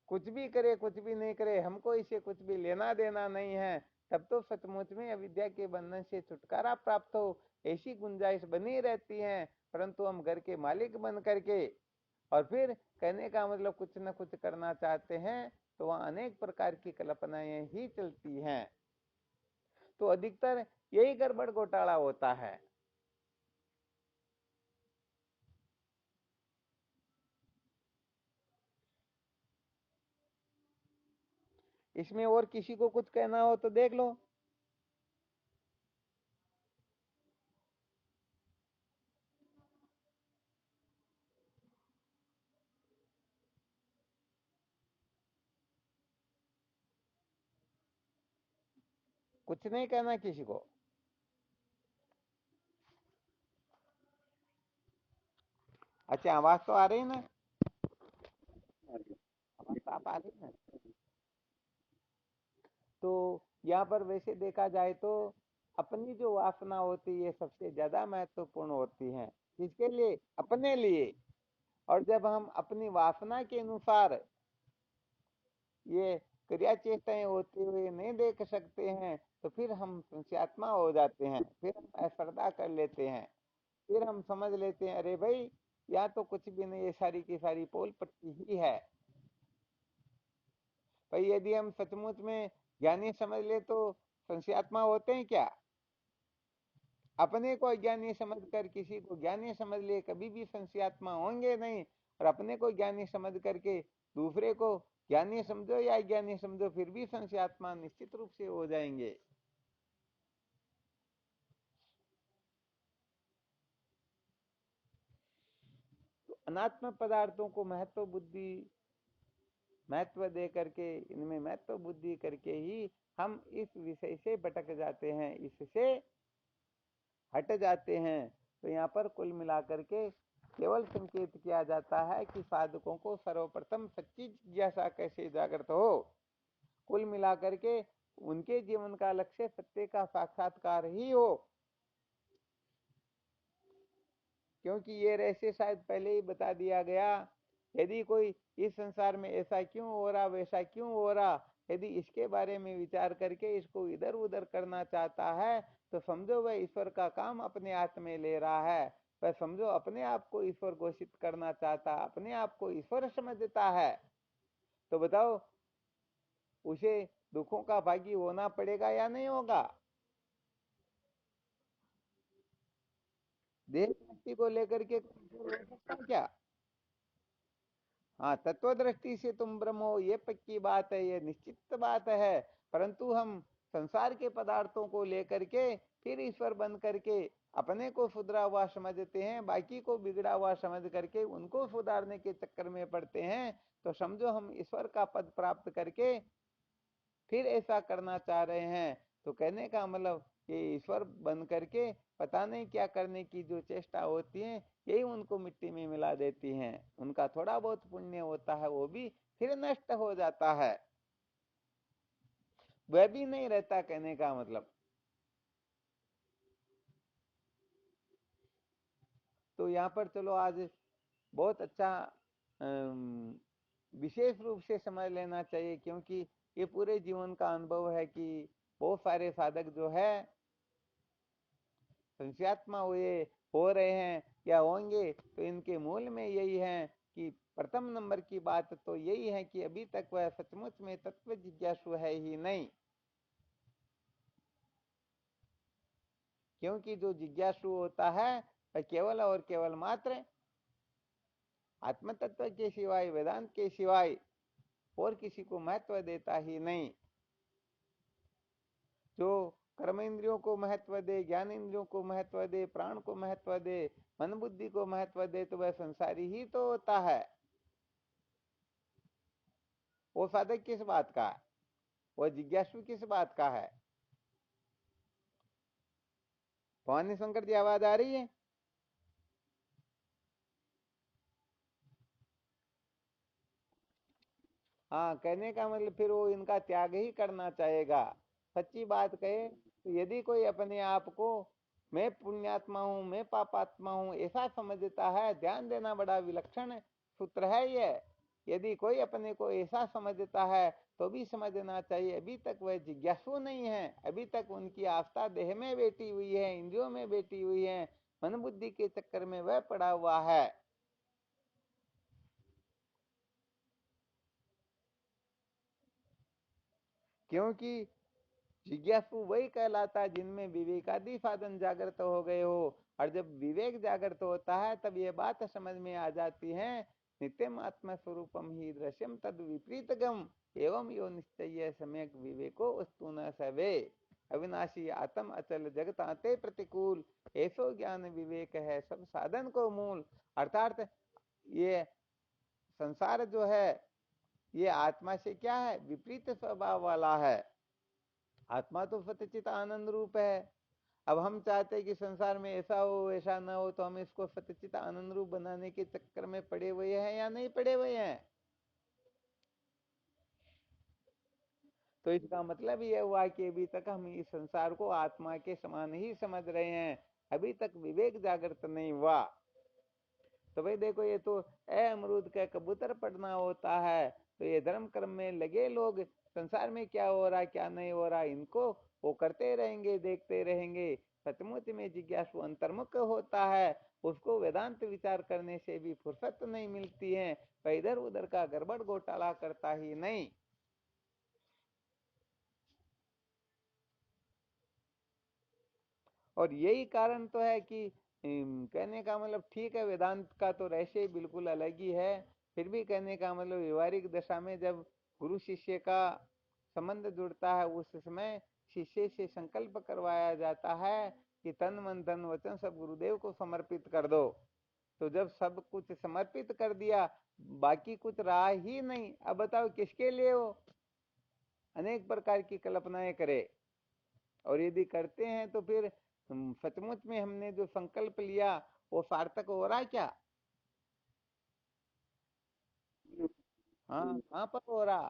कुछ भी करे कुछ भी नहीं करे, हमको इसे कुछ भी लेना देना नहीं है, तब तो सचमुच में अविद्या के बंधन से छुटकारा प्राप्त हो, ऐसी गुंजाइश बनी रहती है। परंतु हम घर के मालिक बन करके और फिर कहने का मतलब कुछ न कुछ करना चाहते हैं, तो वहां अनेक प्रकार की कल्पनाएं ही चलती हैं। तो अधिकतर यही गड़बड़ घोटाला होता है। इसमें और किसी को कुछ कहना हो तो देख लो। कुछ नहीं कहना किसी को। अच्छा, आवाज तो आ रही ना? आवाज साफ आ रही ना? तो यहाँ पर वैसे देखा जाए तो अपनी जो वासना होती है सबसे ज्यादा महत्वपूर्ण होती है। किसके लिए? अपने लिए। और जब हम अपनी वासना के अनुसार ये क्रिया चेष्टाएं होते हुए नहीं देख सकते हैं, तो फिर हम संशयात्मा हो जाते हैं, फिर हम अश्रद्धा कर लेते हैं, फिर हम समझ लेते हैं अरे भाई या तो कुछ भी नहीं, ये सारी की सारी पोल पट्टी ही है। भाई यदि हम सचमुच में ज्ञानी समझ ले तो संशयात्मा होते हैं क्या? अपने को अज्ञानी समझकर किसी को ज्ञानी समझ ले, कभी भी संशयात्मा होंगे नहीं। और अपने को ज्ञानी समझ करके दूसरे को ज्ञानी समझो या अज्ञानी समझो, फिर भी संशयात्मा निश्चित रूप से हो जाएंगे। तो अनात्म पदार्थों को महत्व दे करके, इनमें महत्व बुद्धि करके ही हम इस विषय से भटक जाते हैं, इससे हट जाते हैं। तो यहाँ पर कुल मिलाकर के केवल संकेत किया जाता है कि साधकों को सर्वप्रथम सच्ची जिज्ञासा कैसे जागृत हो। कुल मिलाकर के उनके जीवन का लक्ष्य सत्य का साक्षात्कार ही हो। क्योंकि ये रहस्य शायद पहले ही बता दिया गया। यदि कोई इस संसार में ऐसा क्यों हो रहा वैसा क्यों हो रहा, यदि इसके बारे में विचार करके इसको इधर उधर करना चाहता है, तो समझो वह ईश्वर का काम अपने हाथ में ले रहा है। वह समझो अपने आप को ईश्वर घोषित करना चाहता, अपने आप को ईश्वर समझता है। तो बताओ उसे दुखों का भागी होना पड़ेगा या नहीं होगा? देह दृष्टि को लेकर के हो सकता है क्या? हाँ, तत्व दृष्टि से तुम ब्रह्म हो, ये पक्की बात है, ये निश्चित बात है। परंतु हम संसार के पदार्थों को लेकर के फिर ईश्वर बन करके अपने को सुधरा हुआ समझते हैं, बाकी को बिगड़ा हुआ समझ करके उनको सुधारने के चक्कर में पड़ते हैं। तो समझो हम ईश्वर का पद प्राप्त करके फिर ऐसा करना चाह रहे हैं। तो कहने का मतलब ये ईश्वर बन करके पता नहीं क्या करने की जो चेष्टा होती है, यही उनको मिट्टी में मिला देती हैं। उनका थोड़ा बहुत पुण्य होता है वो भी फिर नष्ट हो जाता है, वह भी नहीं रहता, कहने का मतलब। तो यहाँ पर चलो आज बहुत अच्छा विशेष रूप से समझ लेना चाहिए, क्योंकि ये पूरे जीवन का अनुभव है कि बहुत सारे साधक जो है संशयात्मा हुए हो रहे हैं या होंगे, तो इनके मूल में यही है कि प्रथम नंबर की बात तो यही है कि अभी तक वह सचमुच में तत्व जिज्ञासु है ही नहीं। क्योंकि जो जिज्ञासु होता है वह केवल और केवल मात्र आत्म तत्व के सिवाय, वेदांत के सिवाय और किसी को महत्व देता ही नहीं। जो कर्म इंद्रियों को महत्व दे, ज्ञान इंद्रियों को महत्व दे, प्राण को महत्व दे, मन बुद्धि को महत्व दे, तो वह संसारी ही तो होता है। वो साधक किस बात का है? वो जिज्ञासु किस बात का है? भवानी शंकर जी, आवाज आ रही है? हाँ, कहने का मतलब फिर वो इनका त्याग ही करना चाहेगा। सच्ची बात कहे तो यदि कोई अपने आप को मैं पुण्यात्मा हूं, मैं पापात्मा हूं, ऐसा समझता है। ध्यान देना, बड़ा विलक्षण सूत्र है ये। यदि कोई अपने को ऐसा समझता है तो भी समझना चाहिए अभी तक वह जिज्ञासु नहीं है, अभी तक उनकी आस्था देह में बैठी हुई है, इंद्रियों में बैठी हुई है, मन बुद्धि के चक्कर में वह पड़ा हुआ है। क्योंकि जिज्ञासु वही कहलाता है जिनमें विवेकादि साधन जागृत हो गए हो। और जब विवेक जागृत होता है तब ये बात समझ में आ जाती है, नित्यम आत्म स्वरूपम ही दृश्यम तद विपरीतगम एवं यो निश्चय सम्यक विवेको वस्तु न सवे अविनाशी आत्म अचल जगत आते प्रतिकूल ऐसो ज्ञान विवेक है सब साधन को मूल। अर्थात ये संसार जो है ये आत्मा से क्या है, विपरीत स्वभाव वाला है। आत्मा तो सत्यचित आनंद रूप है। अब हम चाहते हैं कि संसार में ऐसा हो ऐसा ना हो, तो हम इसको सत्यचित आनंद रूप बनाने के चक्कर में पड़े हुए हैं या नहीं पड़े हुए हैं। तो इसका मतलब ये हुआ कि अभी तक हम इस संसार को आत्मा के समान ही समझ रहे हैं, अभी तक विवेक जागृत नहीं हुआ। तो भाई देखो, ये तो ए अमरूद का कबूतर पढ़ना होता है। तो ये धर्म कर्म में लगे लोग संसार में क्या हो रहा है क्या नहीं हो रहा इनको वो करते रहेंगे, देखते रहेंगे। सचमुच में जिज्ञासु अंतर्मुख होता है, उसको वेदांत विचार करने से भी फुर्सत नहीं मिलती है, तो इधर उधर का गड़बड़ घोटाला करता ही नहीं। और यही कारण तो है कि कहने का मतलब ठीक है, वेदांत का तो रहस्य बिल्कुल अलग ही है। फिर भी कहने का मतलब व्यवहारिक दशा में जब गुरु शिष्य का संबंध जुड़ता है उस समय शिष्य से संकल्प करवाया जाता है कि तन मन धन वचन सब गुरुदेव को समर्पित कर दो। तो जब सब कुछ समर्पित कर दिया, बाकी कुछ रहा ही नहीं, अब बताओ किसके लिए वो अनेक प्रकार की कल्पनाएं करे। और यदि करते हैं तो फिर सचमुच में हमने जो संकल्प लिया वो सार्थक हो रहा है क्या? हाँ, कहाँ पर हो रहा।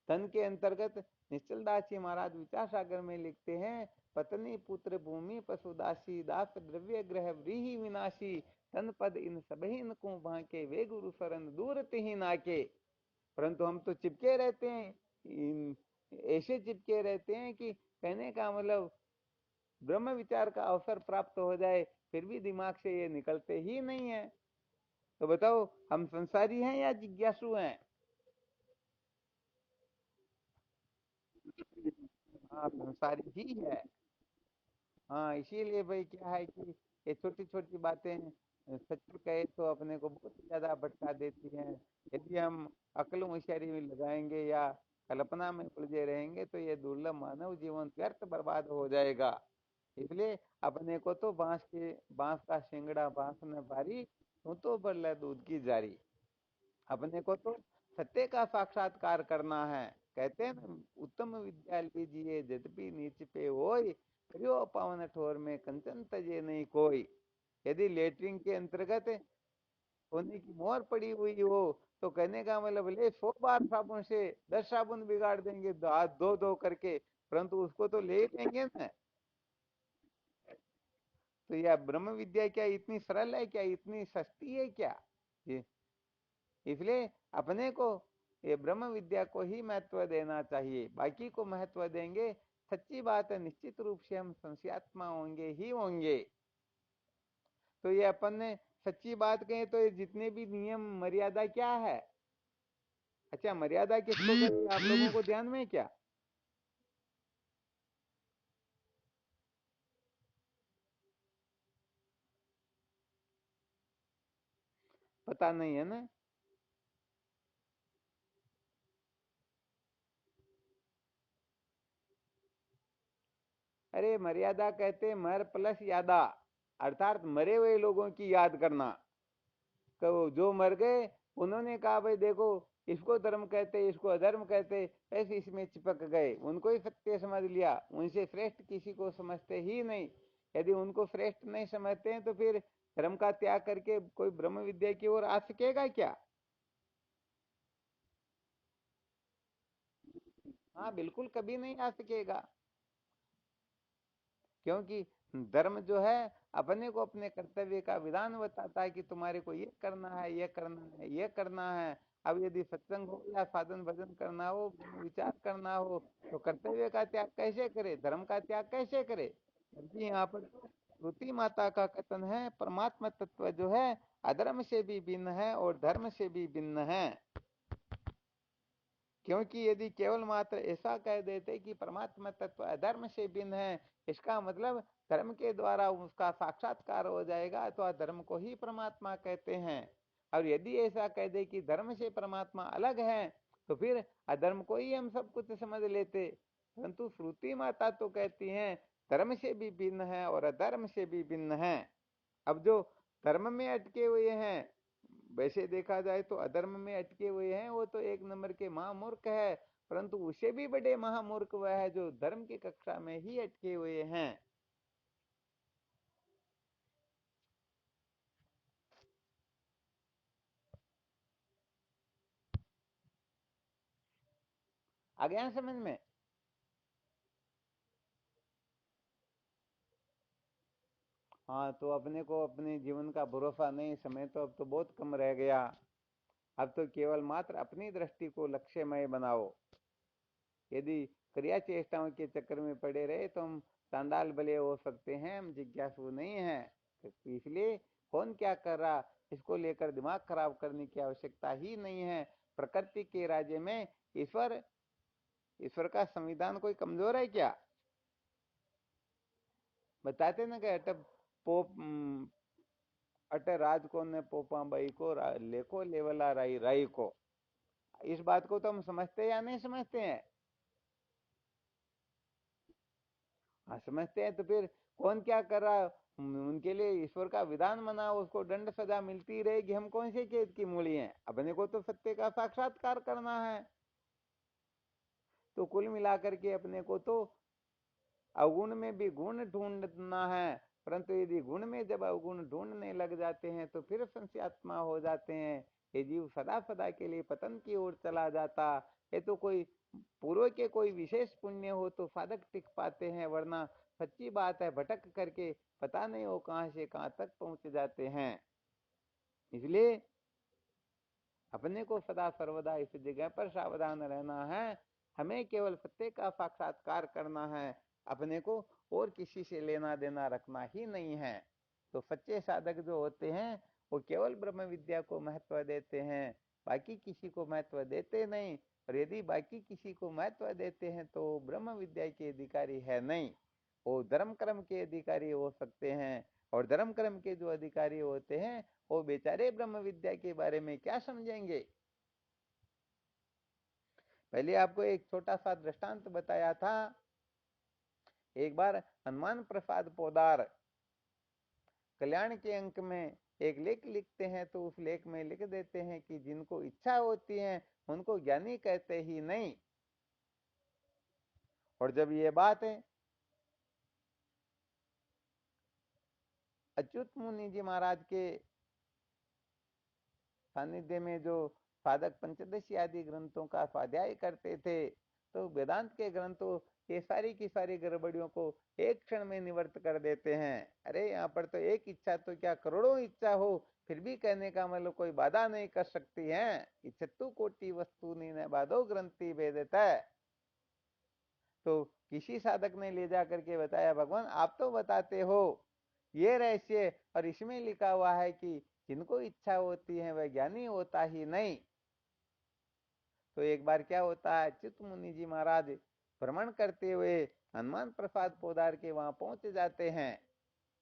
धन के अंतर्गत निश्चल दास जी महाराज विचार सागर में लिखते हैं, पत्नी पुत्र भूमि पशु दासी दास द्रव्य ग्रह व्रीहि विनाशी तन पद इन सबही को भाके वे गुरु शरण दूर ही नाके। परंतु हम तो चिपके रहते हैं, ऐसे चिपके रहते हैं कि कहने का मतलब ब्रह्म विचार का अवसर प्राप्त हो जाए फिर भी दिमाग से ये निकलते ही नहीं है। तो बताओ, हम संसारी हैं या जिज्ञासु हैं? हाँ, संसारी ही है। हाँ, इसीलिए भाई क्या है कि ये छोटी छोटी बातें सच कहे तो अपने को बहुत ज्यादा भटका देती हैं। यदि हम अक्ल होशियारी में लगाएंगे या कल्पना में उलझे रहेंगे तो ये दुर्लभ मानव जीवन व्यर्थ बर्बाद हो जाएगा। इसलिए अपने को तो बांस का सिंगड़ा बांस में भारी, तो बल्ले दूध की जारी। अपने को तो सत्य का साक्षात्कार करना है। कहते हैं ना, उत्तम विद्या लीजिए यद्यपि नीच पे होय, करियो पावन ठोर में कंचन तजे नहीं कोई। यदि लेटरिन के अंतर्गत होने की मोहर पड़ी हुई हो तो कहने का मतलब ले 100 बार साबुन से 10 साबुन बिगाड़ देंगे, हाथ धो धो करके, परंतु उसको तो ले लेंगे ना। तो यह ब्रह्म विद्या क्या इतनी सरल है क्या, इतनी सस्ती है क्या? ये इसलिए अपने को ये ब्रह्म विद्या को ही महत्व देना चाहिए, बाकी को महत्व देंगे सच्ची बात है निश्चित रूप से हम संशयात्मा होंगे ही होंगे। तो ये अपन ने सच्ची बात कहें तो ये जितने भी नियम मर्यादा क्या है, अच्छा मर्यादा किसको कहें आप लोगों को ध्यान में क्या? पता नहीं है ना। अरे मर्यादा कहते मर प्लस यादा, अर्थात मरे हुए लोगों की याद करना। तो जो मर गए उन्होंने कहा भाई देखो, इसको धर्म कहते इसको अधर्म कहते, ऐसे इसमें चिपक गए, उनको ही सत्य समझ लिया, उनसे श्रेष्ठ किसी को समझते ही नहीं। यदि उनको श्रेष्ठ नहीं समझते हैं तो फिर धर्म का त्याग करके कोई ब्रह्म विद्या की ओर आ सकेगा क्या? हाँ, बिल्कुल कभी नहीं आ सकेगा। क्योंकि धर्म जो है अपने को अपने कर्तव्य का विधान बताता है कि तुम्हारे को ये करना है, ये करना है, ये करना है। अब यदि सत्संग हो या साधन भजन करना हो, विचार करना हो, तो कर्तव्य का त्याग कैसे करे, धर्म का त्याग कैसे करे? क्योंकि यहाँ पर श्रुति माता का कथन है, परमात्मा तत्व जो है अधर्म से भी भिन्न है और धर्म से भी भिन्न है। क्योंकि यदि केवल मात्र ऐसा कह देते कि परमात्मा तत्व अधर्म से भिन्न है, इसका मतलब धर्म के द्वारा उसका साक्षात्कार हो जाएगा, तो अधर्म को ही परमात्मा कहते हैं। और यदि ऐसा कह दे कि धर्म से परमात्मा अलग है, तो फिर अधर्म को ही हम सब कुछ समझ लेते। परंतु श्रुति माता तो कहती हैं धर्म से भी भिन्न है और अधर्म से भी भिन्न है। अब जो धर्म में अटके हुए हैं, वैसे देखा जाए तो अधर्म में अटके हुए हैं, वो तो एक नंबर के महामूर्ख है। परंतु उसे भी बड़े महामूर्ख वह है जो धर्म की कक्षा में ही अटके हुए हैं। आ गया समझ में? हाँ, तो अपने को अपने जीवन का भरोसा नहीं, समय तो अब तो बहुत कम रह गया। अब तो केवल मात्र अपनी दृष्टि को लक्ष्यमय बनाओ। यदि क्रिया चेष्टाओं के चक्कर में पड़े रहे तो हम चांडाल बले हो सकते हैं, हम जिज्ञासु नहीं है। तो इसलिए कौन क्या कर रहा, इसको लेकर दिमाग खराब करने की आवश्यकता ही नहीं है। प्रकृति के राज्य में ईश्वर ईश्वर का संविधान कोई कमजोर है क्या? बताते ना कि पोप अट राज को ने पोपा बाई को लेको लेवला राई राई को। इस बात को तो हम समझते या नहीं समझते हैं? हाँ, समझते हैं। तो फिर कौन क्या कर रहा है, उनके लिए ईश्वर का विधान बना, उसको दंड सजा मिलती रहेगी। हम कौन से खेत की मूली हैं? अपने को तो सत्य का साक्षात्कार करना है। तो कुल मिलाकर के अपने को तो अवगुण में भी गुण ढूंढना है। परंतु यदि गुण में जब अवगुण ढूंढने लग जाते हैं तो फिर संशयात्मा हो जाते हैं। ये जीव सदा सदा के लिए पतन की ओर चला जाता। ये तो कोई पूर्व के कोई विशेष पुण्य हो तो साधक टिक पाते हैं, वरना सच्ची बात है भटक करके पता नहीं वो कहां से कहां तक पहुंच जाते हैं। इसलिए अपने को सदा सर्वदा इस जगह पर सावधान रहना है। हमें केवल सत्य का साक्षात्कार करना है, अपने को और किसी से लेना देना रखना ही नहीं है। तो सच्चे साधक जो होते हैं वो केवल ब्रह्म विद्या को महत्व देते हैं, बाकी किसी को महत्व देते नहीं। और यदि बाकी किसी को महत्व देते हैं तो ब्रह्म विद्या के अधिकारी है नहीं, वो धर्म कर्म के अधिकारी हो सकते हैं। और धर्म कर्म के जो अधिकारी होते हैं वो बेचारे ब्रह्म विद्या के बारे में क्या समझेंगे? पहले आपको एक छोटा सा दृष्टांत बताया था। एक बार हनुमान प्रसाद पोदार कल्याण के अंक में एक लेख लिखते हैं, तो उस लेख में लिख देते हैं कि जिनको इच्छा होती है उनको ज्ञानी कहते ही नहीं। और जब ये बात है अच्युत मुनि जी महाराज के सानिध्य में जो साधक पंचदशी आदि ग्रंथों का स्वाध्याय करते थे, तो वेदांत के ग्रंथों ये सारी की सारी गड़बड़ियों को एक क्षण में निवर्त कर देते हैं। अरे यहाँ पर तो एक इच्छा तो क्या करोड़ों इच्छा हो फिर भी कहने का मतलब कोई बाधा नहीं कर सकती है। इच्छतु कोटि वस्तु न बाधो ग्रंथि भेदता है। तो किसी साधक ने ले जा करके बताया, भगवान आप तो बताते हो ये रहस्य, और इसमें लिखा हुआ है कि जिनको इच्छा होती है वह ज्ञानी होता ही नहीं। तो एक बार क्या होता है, चित्त मुनि जी महाराज भ्रमण करते हुए हनुमान प्रसाद पोदार के वहां पहुंच जाते हैं।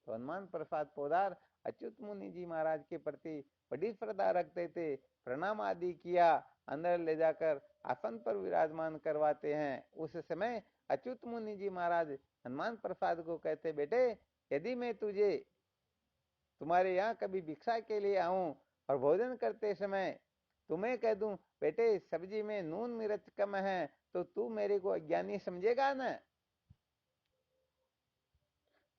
तो हनुमान प्रसाद पोदार अच्युत मुनि जी महाराज के प्रति बड़ी श्रद्धा रखते थे। प्रणाम आदि किया, अंदर ले जाकर आसन पर विराजमान करवाते हैं। उस समय अच्युत मुनि जी महाराज हनुमान प्रसाद को कहते, बेटे यदि मैं तुझे तुम्हारे यहाँ कभी भिक्षा के लिए आऊं और भोजन करते समय तुम्हें कह दूं बेटे सब्जी में नून मिर्च कम है, तो तू मेरे को अज्ञानी समझेगा ना?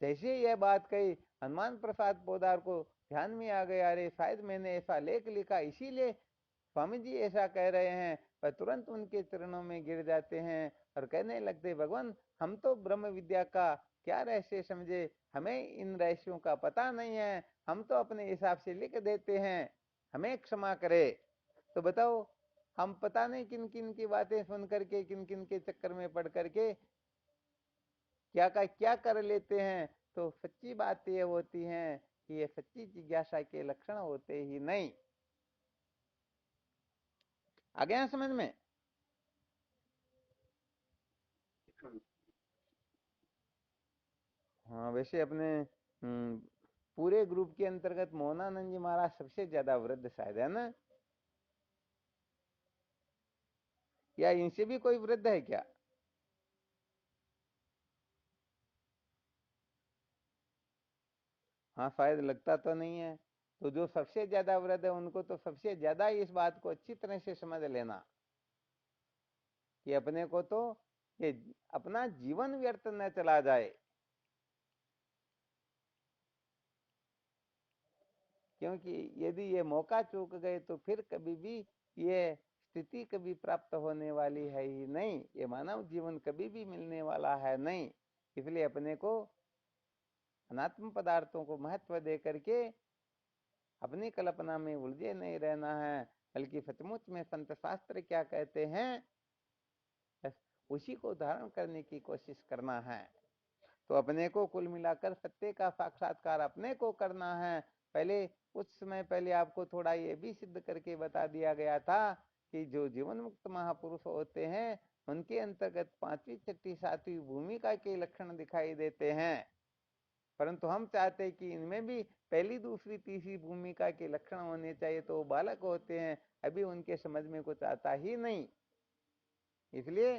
जैसे यह बात कही हनुमान प्रसाद पोदार को ध्यान में आ गया, अरे शायद मैंने ऐसा लेख लिखा इसीलिए स्वामी जी ऐसा कह रहे हैं। पर तुरंत उनके चरणों में गिर जाते हैं और कहने लगते, भगवान हम तो ब्रह्म विद्या का क्या रहस्य समझे, हमें इन रहस्यों का पता नहीं है, हम तो अपने हिसाब से लिख देते हैं, हमें क्षमा करे। तो बताओ, हम पता नहीं किन किन की बातें सुन करके, किन किन के चक्कर में पड़ करके क्या का क्या कर लेते हैं। तो सच्ची बात ये होती है कि ये सच्ची जिज्ञासा के लक्षण होते ही नहीं। आ गया समझ में? हाँ, वैसे अपने पूरे ग्रुप के अंतर्गत मोहनानंद जी महाराज सबसे ज्यादा वृद्ध शायद, है ना? या इनसे भी कोई वृद्ध है क्या? हाँ, शायद लगता तो नहीं है। तो जो सबसे ज्यादा वृद्ध है उनको तो सबसे ज्यादा इस बात को अच्छी तरह से समझ लेना कि अपने को तो ये अपना जीवन व्यर्थ न चला जाए। क्योंकि यदि ये मौका चूक गए तो फिर कभी भी ये स्थिति कभी प्राप्त होने वाली है ही नहीं, ये मानव जीवन कभी भी मिलने वाला है नहीं। इसलिए अपने को अनात्म पदार्थों को महत्व दे करके अपनी कल्पना में उलझे नहीं रहना है, बल्कि सचमुच में संत शास्त्र क्या कहते हैं बस उसी को धारण करने की कोशिश करना है। तो अपने को कुल मिलाकर सत्य का साक्षात्कार अपने को करना है। पहले कुछ समय पहले आपको थोड़ा ये भी सिद्ध करके बता दिया गया था कि जो जीवन मुक्त महापुरुष होते हैं उनके अंतर्गत पांचवी छठी सातवीं भूमिका के लक्षण दिखाई देते हैं, परंतु हम चाहते हैं कि इनमें भी पहली दूसरी तीसरी भूमिका के लक्षण होने चाहिए। तो वो बालक होते हैं, अभी उनके समझ में कुछ आता ही नहीं। इसलिए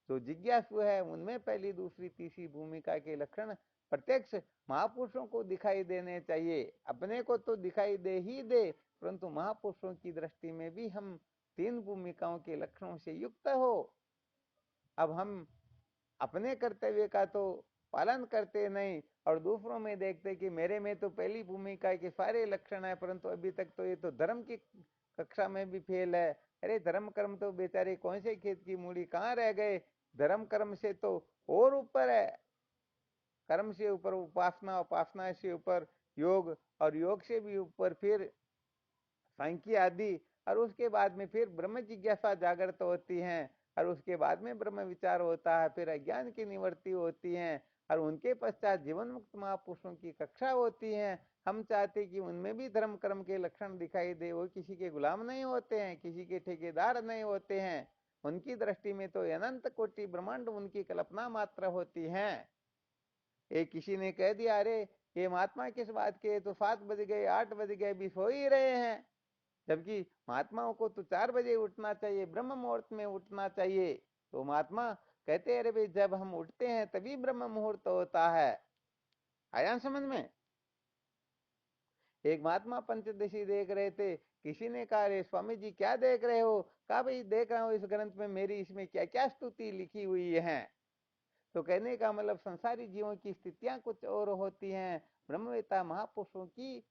जो जिज्ञासु है उनमें पहली दूसरी तीसरी भूमिका के लक्षण प्रत्यक्ष महापुरुषों को दिखाई देने चाहिए। अपने को तो दिखाई दे ही दे, परंतु महापुरुषों की दृष्टि में भी हम तीन भूमिकाओं के लक्षणों से युक्त हो। अब हम अपने कर्तव्य का तो पालन करते नहीं और दूसरों में देखते कि मेरे में तो पहली भूमिका के सारे लक्षण है, परंतु अभी तक तो ये तो धर्म की कक्षा में भी फेल है। अरे धर्म कर्म तो बेचारे कौन से खेत की मूड़ी कहाँ रह गए, धर्म कर्म से तो और ऊपर है, कर्म से ऊपर उपासना, उपासना से ऊपर योग और योग से भी ऊपर फिर सांख्य आदि, और उसके बाद में फिर ब्रह्म जिज्ञासा जागृत होती है, और उसके बाद में ब्रह्म विचार होता है, फिर अज्ञान की निवृत्ति होती है, और उनके पश्चात जीवन मुक्त महापुरुषों की कक्षा होती है। हम चाहते कि उनमें भी धर्म कर्म के लक्षण दिखाई दे। वो किसी के गुलाम नहीं होते हैं, किसी के ठेकेदार नहीं होते हैं, उनकी दृष्टि में तो अनंत कोटि ब्रह्मांड उनकी कल्पना मात्र होती है। एक किसी ने कह दिया, अरे ये महात्मा किस बात के, तो 7 बज गए 8 बज गए अभी सो ही रहे हैं, जबकि महात्माओं को तो 4 बजे उठना चाहिए, ब्रह्म मुहूर्त में उठना चाहिए। तो महात्मा कहते हैं, अरे भाई जब हम उठते हैं तभी ब्रह्म मुहूर्त होता है। आया समझ में? एक महात्मा पंचदशी देख रहे थे, किसी ने कहा, अरे स्वामी जी क्या देख रहे हो? कहा, भाई देख रहा हूँ इस ग्रंथ में मेरी इसमें क्या क्या स्तुति लिखी हुई है। तो कहने का मतलब संसारी जीवों की स्थितियां कुछ और होती हैं, ब्रह्मवेत्ता महापुरुषों की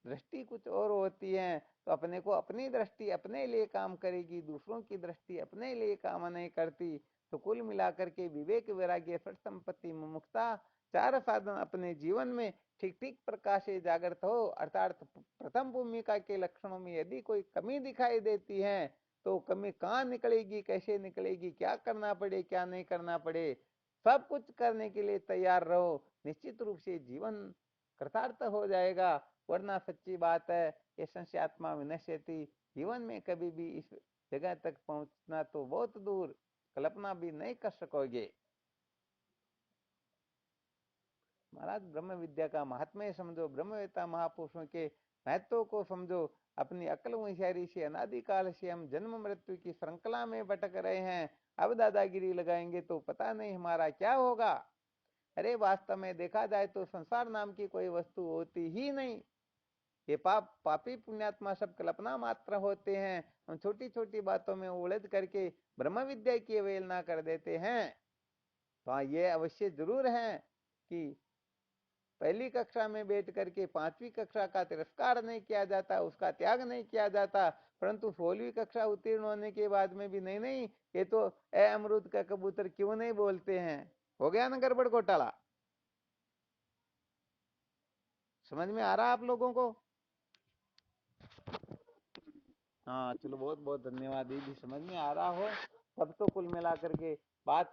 दृष्टि कुछ और होती है। तो अपने को अपनी दृष्टि अपने लिए काम करेगी, दूसरों की दृष्टि अपने लिए काम नहीं करती। तो कुल मिलाकर के विवेक वैराग्य सठ संपत्ति मुमुक्षुता चार साधन अपने जीवन में ठीक ठीक प्रकार से जागृत हो, अर्थात प्रथम भूमिका के लक्षणों में यदि कोई कमी दिखाई देती है तो कमी कहाँ निकलेगी, कैसे निकलेगी, क्या करना पड़े क्या नहीं करना पड़े, सब कुछ करने के लिए तैयार रहो। निश्चित रूप से जीवन कृतार्थ हो जाएगा। वरना सच्ची बात है, ये संस्यात्मा विनश्यति, जीवन में कभी भी इस जगह तक पहुंचना तो बहुत दूर, कल्पना भी नहीं कर सकोगे। महाराज ब्रह्म विद्या का महात्म्य समझो, ब्रह्मवेत्ता महापुरुषों के महत्व को समझो। अपनी अकल होशियारी से अनादिकाल से हम जन्म मृत्यु की श्रृंखला में भटक रहे हैं, अब दादागिरी लगाएंगे तो पता नहीं हमारा क्या होगा। अरे वास्तव में देखा जाए तो संसार नाम की कोई वस्तु होती ही नहीं, ये पापी पुण्यात्मा सब कल्पना मात्र होते हैं। हम छोटी छोटी बातों में उलझ करके ब्रह्म विद्या की अवहेलना कर देते हैं। तो हाँ, ये अवश्य जरूर है कि पहली कक्षा में बैठ करके पांचवी कक्षा का तिरस्कार नहीं किया जाता, उसका त्याग नहीं किया जाता, परंतु 16वीं कक्षा उत्तीर्ण होने के बाद में भी नहीं नहीं ये तो ए अमरूद का कबूतर क्यों नहीं बोलते हैं, हो गया ना गड़बड़ घोटाला? समझ में आ रहा है आप लोगों को? हाँ चलो, बहुत बहुत धन्यवाद दीदी। समझ में आ रहा हो तब तो कुल मिलाकर के बात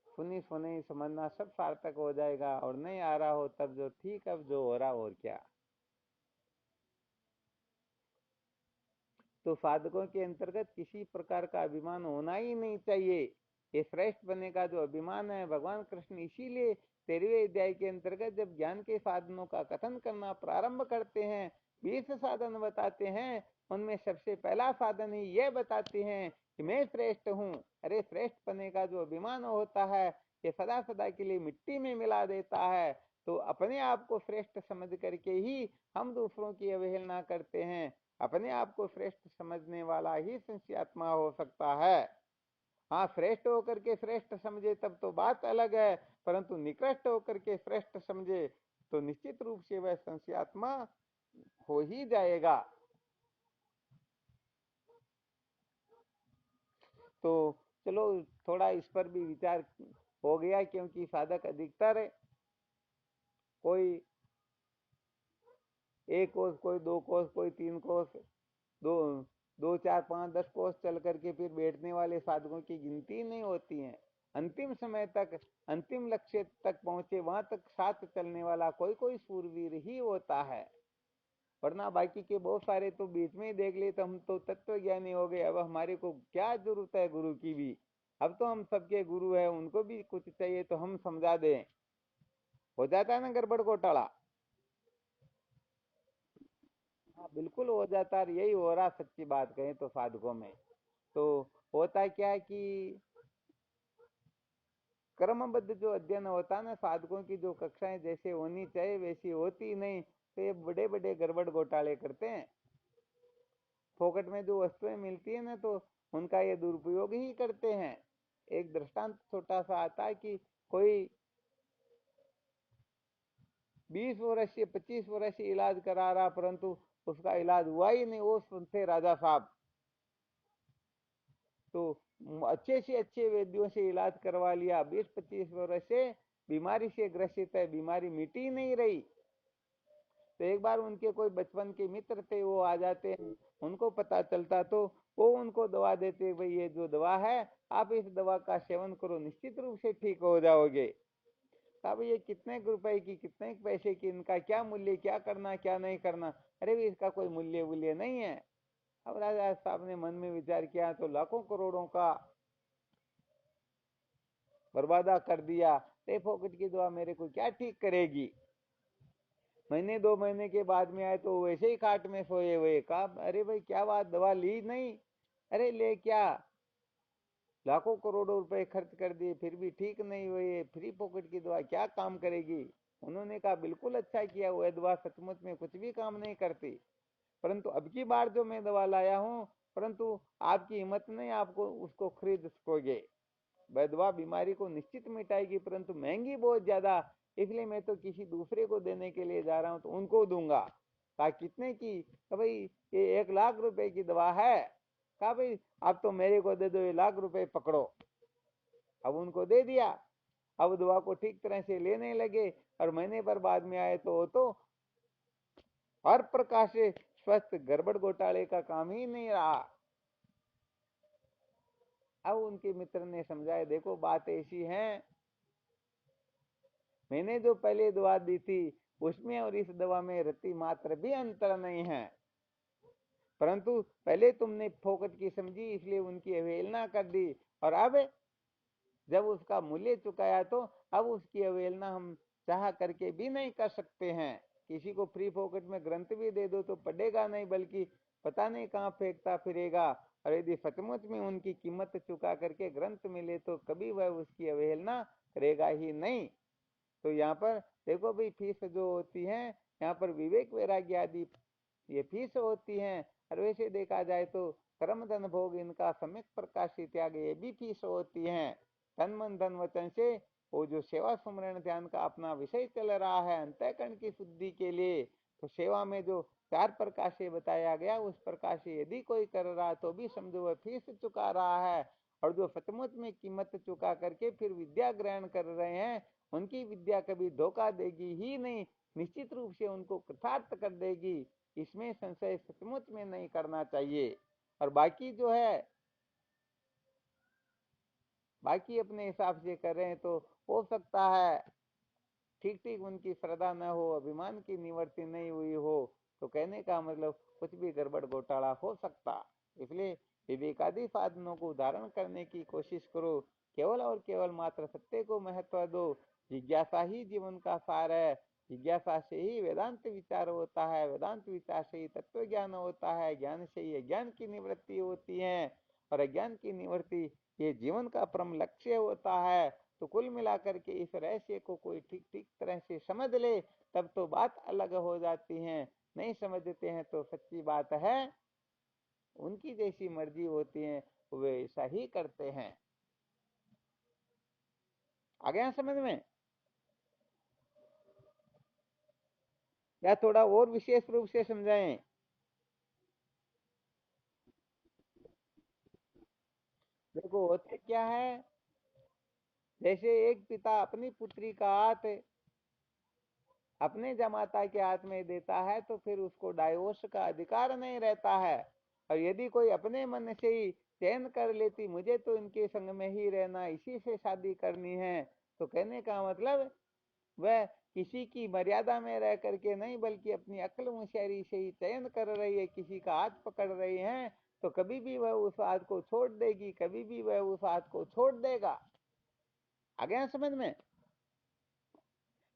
सुनी सुनी समझना सब सार्थक हो जाएगा, और नहीं आ रहा हो तब जो ठीक, अब जो हो रहा और क्या। तो साधकों के अंतर्गत किसी प्रकार का अभिमान होना ही नहीं चाहिए। ये श्रेष्ठ बनने का जो अभिमान है, भगवान कृष्ण इसीलिए 13वें अध्याय के अंतर्गत जब ज्ञान के साधनों का कथन करना प्रारंभ करते हैं, 20 साधन बताते हैं, उनमें सबसे पहला साधन ही ये बताते हैं कि मैं श्रेष्ठ हूँ। अरे श्रेष्ठ बनने का जो अभिमान होता है, ये सदा सदा के लिए मिट्टी में मिला देता है। तो अपने आप को श्रेष्ठ समझ करके ही हम दूसरों की अवहेलना करते हैं। अपने आप को श्रेष्ठ समझने वाला ही संस्यात्मा हो सकता है। हाँ, श्रेष्ठ होकर के श्रेष्ठ समझे तब तो बात अलग है, परंतु निकृष्ट होकर के श्रेष्ठ समझे तो निश्चित रूप से वह संस्यात्मा हो ही जाएगा। तो चलो, थोड़ा इस पर भी विचार हो गया, क्योंकि साधक अधिकतर कोई एक कोस, कोई दो कोस, कोई तीन कोस, दो दो चार पांच 10 कोस चल करके फिर बैठने वाले साधकों की गिनती नहीं होती है। अंतिम समय तक, अंतिम लक्ष्य तक पहुंचे, वहां तक साथ चलने वाला कोई कोई सूरवीर ही होता है, वरना बाकी के बहुत सारे तो बीच में ही देख लिए तो हम तो तत्व ज्ञानी हो गए, अब हमारे को क्या जरूरत है गुरु की भी। अब तो हम सबके गुरु है, उनको भी कुछ चाहिए तो हम समझा दें। हो जाता है ना गड़बड़ घोटाला? हाँ बिल्कुल हो जाता है, यही हो रहा सच्ची बात कहें तो साधकों में। तो होता क्या है कि क्रमबद्ध जो अध्ययन होता है ना, साधकों की जो कक्षाएं जैसे होनी चाहिए वैसी होती नहीं, तो ये बड़े बड़े गड़बड़ घोटाले करते हैं। फोकट में जो वस्तुएं मिलती है ना, तो उनका ये दुरुपयोग ही करते हैं। एक दृष्टांत छोटा सा आता है कि कोई 20 वर्ष से 25 वर्ष से इलाज करा रहा, परंतु उसका इलाज हुआ ही नहीं। वो सुनते राजा साहब तो अच्छे से अच्छे वैद्यों से इलाज करवा लिया, 20-25 वर्ष से बीमारी से ग्रसित है, बीमारी मिटी नहीं रही। तो एक बार उनके कोई बचपन के मित्र थे, वो आ जाते हैं, उनको पता चलता तो वो उनको दवा देते, भाई ये जो दवा है आप इस दवा का सेवन करो, निश्चित रूप से ठीक हो जाओगे। अब ये कितने रुपए की, कितने पैसे की, इनका क्या मूल्य, क्या करना क्या नहीं करना? अरे भी इसका कोई मूल्य वूल्य नहीं है। अब राजा साहब ने मन में विचार किया तो लाखों करोड़ों का बर्बादा कर दिया। ते फोकट की दवा मेरे को क्या ठीक करेगी? महीने 2 महीने के बाद में आए तो वैसे ही खाट में सोए हुए। कहा अरे भाई क्या बात, दवा ली नहीं? अरे ले क्या, लाखों करोड़ों रुपए खर्च कर दिए फिर भी ठीक नहीं हुई, फ्री पॉकेट की दवा क्या काम करेगी? उन्होंने कहा बिल्कुल अच्छा किया, वह दवा सचमुच में कुछ भी काम नहीं करती, परंतु अब की बार जो मैं दवा लाया हूँ, परंतु आपकी हिम्मत नहीं, आपको उसको खरीद सकोगे। वह दवा बीमारी को निश्चित मिटाएगी, परंतु महंगी बहुत ज्यादा, इसलिए मैं तो किसी दूसरे को देने के लिए जा रहा हूँ, तो उनको दूंगा। कहा कितने की? कहा भाई ये 1 लाख रुपए की दवा है। कहा भाई आप तो मेरे को दे दो, ये 1 लाख रुपए पकड़ो। अब उनको दे दिया। अब दवा को ठीक तरह से लेने लगे, और महीने भर बाद में आए तो हर प्रकार से स्वस्थ, गड़बड़ घोटाले का काम ही नहीं रहा। अब उनके मित्र ने समझाया, देखो बात ऐसी है, मैंने जो पहले दवा दी थी उसमें और इस दवा में रत्ती मात्र भी अंतर नहीं है, परंतु पहले तुमने फोकट की समझी इसलिए उनकी अवहेलना कर दी, और अब जब उसका मूल्य चुकाया तो अब उसकी अवहेलना हम चाह करके भी नहीं कर सकते हैं। किसी को फ्री फोकट में ग्रंथ भी दे दो तो पढ़ेगा नहीं, बल्कि पता नहीं कहाँ फेंकता फिरेगा। और यदि सचमुच में उनकी कीमत चुका करके ग्रंथ मिले तो कभी वह उसकी अवहेलना करेगा ही नहीं। तो यहाँ पर देखो भाई, फीस जो होती है यहाँ पर विवेक वैराग्य आदि ये फीस होती है, और वैसे देखा जाए तो कर्म धन भोग इनका सम्यक प्रकाश त्याग ये भी फीस होती है। तन मन धन वचन से वो जो सेवा सुमरण ध्यान का अपना विषय चल रहा है अंतःकरण की शुद्धि के लिए, तो सेवा में जो 4 प्रकार से बताया गया उस प्रकार से यदि कोई कर रहा तो भी समझो वह फीस चुका रहा है। और जो सचमुच में कीमत चुका करके फिर विद्या ग्रहण कर रहे हैं, उनकी विद्या कभी धोखा देगी ही नहीं, निश्चित रूप से उनको कृतार्थ कर देगी। इसमें संशय सचमुच में नहीं करना चाहिए। और बाकी जो है, बाकी अपने हिसाब से कर रहे हैं तो हो सकता है ठीक ठीक उनकी श्रद्धा न हो, अभिमान की निवृत्ति नहीं हुई हो, तो कहने का मतलब कुछ भी गड़बड़ घोटाला हो सकता। इसलिए विवेकादि साधनों को धारण करने की कोशिश करो, केवल और केवल मात्र सत्य को महत्व दो। जिज्ञासा ही जीवन का सार है, जिज्ञासा से ही वेदांत विचार होता है, वेदांत विचार से ही तत्व ज्ञान होता है, ज्ञान से ही अज्ञान की निवृत्ति होती है, और अज्ञान की निवृत्ति ये जीवन का परम लक्ष्य होता है। तो कुल मिलाकर के इस रहस्य को कोई ठीक ठीक तरह से समझ ले, तब तो बात अलग हो जाती है। नहीं समझते हैं तो सच्ची बात है, उनकी जैसी मर्जी होती है, वे ऐसा ही करते हैं। आ गया समझ में? या थोड़ा और विशेष रूप से समझाएं? देखो होते क्या है, जैसे एक पिता अपनी पुत्री का हाथ अपने जमाता के हाथ में देता है, तो फिर उसको डाइवोर्स का अधिकार नहीं रहता है। और यदि कोई अपने मन से ही चयन कर लेती, मुझे तो इनके संग में ही रहना, इसी से शादी करनी है, तो कहने का मतलब वह किसी की मर्यादा में रह करके नहीं, बल्कि अपनी अक्ल होशियारी से ही चयन कर रही है, किसी का हाथ पकड़ रही है, तो कभी भी वह उस हाथ को छोड़ देगी, कभी भी वह उस हाथ को छोड़ देगा। आ गया समझ में?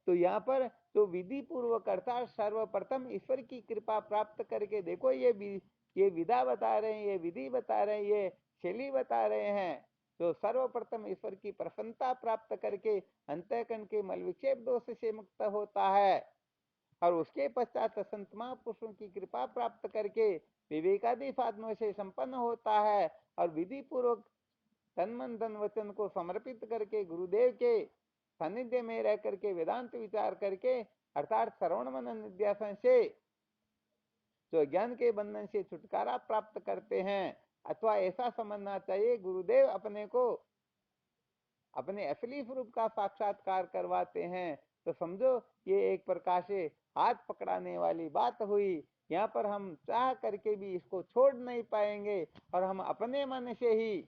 तो यहाँ पर तो विधि पूर्वक अर्थात सर्वप्रथम ईश्वर की कृपा प्राप्त करके, देखो ये विधा बता रहे हैं, ये विधि बता रहे हैं, ये शैली बता रहे हैं। तो सर्वप्रथम ईश्वर की प्रसन्नता प्राप्त करके अंतःकरण के मल विक्षेप दोष से मुक्त होता है, और उसके पश्चात संत महापुरुषों की कृपा प्राप्त करके विवेकादि साधनों से संपन्न होता है, और विधि पूर्वक तन मन धन वचन को समर्पित करके गुरुदेव के सानिध्य में रह करके वेदांत विचार करके, अर्थात श्रवण मनन निध्यासन से जो ज्ञान के बंधन से छुटकारा प्राप्त करते हैं। अथवा ऐसा समझना चाहिए, गुरुदेव अपने को अपने असली स्वरूप का साक्षात्कार करवाते हैं, तो समझो ये एक प्रकार से हाथ पकड़ाने वाली बात हुई। यहाँ पर हम चाह करके भी इसको छोड़ नहीं पाएंगे, और हम अपने मन से ही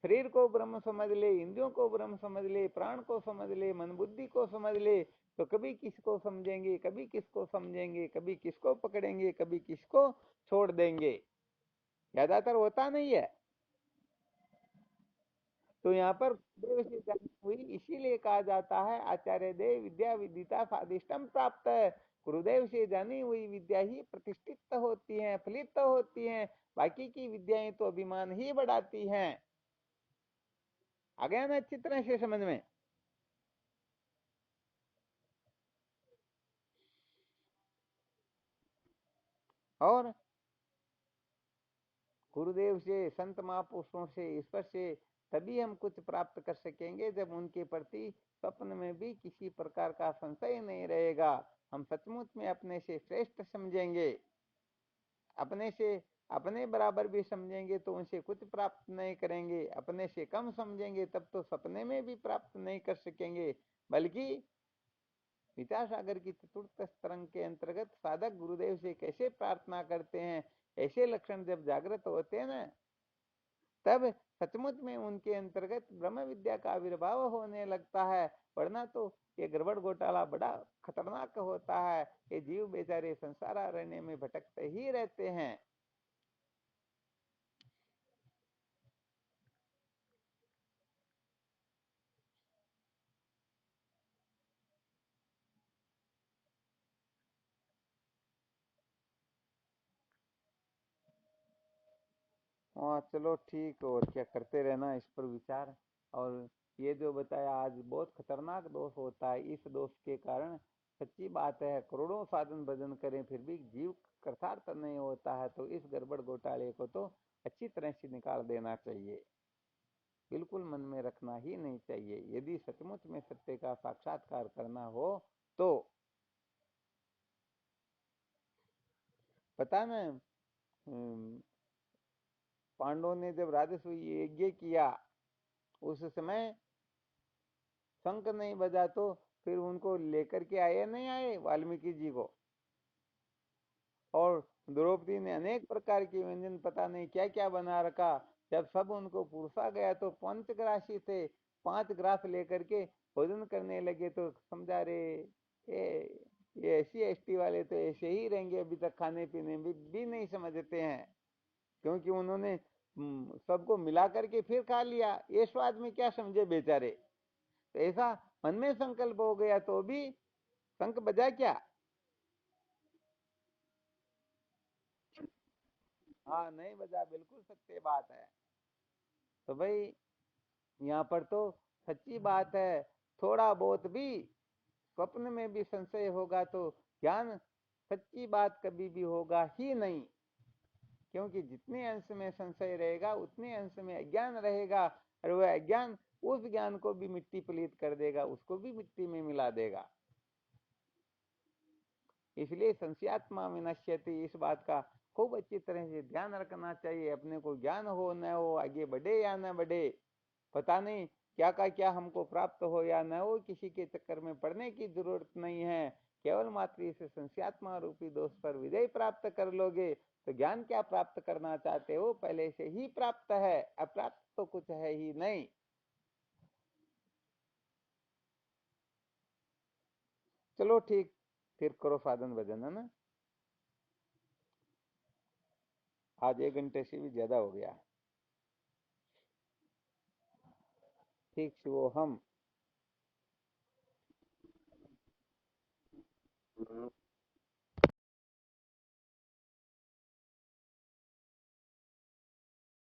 शरीर को ब्रह्म समझ ले, इंद्रियों को ब्रह्म समझ ले, प्राण को समझ ले, मन बुद्धि को समझ ले, तो कभी किसको समझेंगे, कभी किसको समझेंगे, कभी किसको पकड़ेंगे, कभी किसको छोड़ देंगे, ज्यादातर होता नहीं है। तो यहाँ पर देव से जानी हुई इसीलिए कहा जाता है, आचार्य देव विद्या विदिता स्वादिष्टम प्राप्त है। गुरुदेव से जानी हुई विद्या ही प्रतिष्ठित होती है, फलित होती है, बाकी की विद्याएं तो अभिमान ही बढ़ाती हैं। आ गया ना अच्छी तरह से समझ में? और गुरुदेव से, संत महापुरुषों से, ईश्वर से तभी हम कुछ प्राप्त कर सकेंगे, जब उनके प्रति स्वप्न में भी किसी प्रकार का संशय नहीं रहेगा। हम सचमुच में अपने से श्रेष्ठ समझेंगे, अपने से अपने बराबर भी समझेंगे तो उनसे कुछ प्राप्त नहीं करेंगे, अपने से कम समझेंगे तब तो सपने में भी प्राप्त नहीं कर सकेंगे। बल्कि विचार सागर की चतुर्थ तरंग के अंतर्गत साधक गुरुदेव से कैसे प्रार्थना करते हैं, ऐसे लक्षण जब जागृत होते हैं ना, तब सचमुच में उनके अंतर्गत ब्रह्म विद्या का आविर्भाव होने लगता है। वरना तो ये गड़बड़ घोटाला बड़ा खतरनाक होता है, ये जीव बेचारे संसार अरण्य में भटकते ही रहते हैं। हाँ चलो ठीक, और क्या करते रहना इस पर विचार। और ये जो बताया आज, बहुत खतरनाक दोष होता है, इस दोष के कारण सच्ची बात है करोड़ों साधन भजन करें फिर भी जीव कृतार्थ नहीं होता है, तो इस गड़बड़ घोटाले को तो अच्छी तरह से निकाल देना चाहिए, बिल्कुल मन में रखना ही नहीं चाहिए। यदि सचमुच में सत्य का साक्षात्कार करना हो तो पता ना, पांडवों ने जब राजसूय यज्ञ किया उस समय शंख नहीं बजा तो फिर उनको लेकर के आए नहीं आए वाल्मीकि जी को। और द्रौपदी ने अनेक प्रकार के व्यंजन पता नहीं क्या क्या बना रखा। जब सब उनको पुरसा गया तो पंचग्रासी थे, 5 ग्रास लेकर के भोजन करने लगे तो समझा रे ये एससी एसटी वाले तो ऐसे ही रहेंगे, अभी तक खाने पीने में भी नहीं समझते हैं, क्योंकि उन्होंने सबको मिला करके फिर खा लिया। ये स्वाद में क्या समझे बेचारे। तो ऐसा मन में संकल्प हो गया तो भी शंख बजा क्या। हाँ नहीं बजा, बिल्कुल सत्य बात है। तो भाई यहाँ पर तो सच्ची बात है। थोड़ा बहुत भी स्वप्न में भी संशय होगा तो ज्ञान सच्ची बात कभी भी होगा ही नहीं, क्योंकि जितने अंश में संशय रहेगा उतने अंश में अज्ञान रहेगा, और वह अज्ञान उस ज्ञान को भी मिट्टी पलीत कर देगा, उसको भी मिट्टी में मिला देगा। इसलिए संशयात्मा विनश्यति, इस बात का खूब अच्छी तरह से ध्यान रखना चाहिए। अपने को ज्ञान हो न हो, आगे बढ़े या न बढ़े, पता नहीं क्या का क्या हमको प्राप्त हो या न हो, किसी के चक्कर में पड़ने की जरूरत नहीं है। केवल मात्र इस संशयात्मा रूपी दोष पर विजय प्राप्त कर लोगे तो ज्ञान क्या प्राप्त करना चाहते हो पहले से ही प्राप्त है, अप्राप्त तो कुछ है ही नहीं। चलो ठीक, फिर करो साधन भजन, है ना। आज 1 घंटे से भी ज्यादा हो गया। ठीक शिवो हम।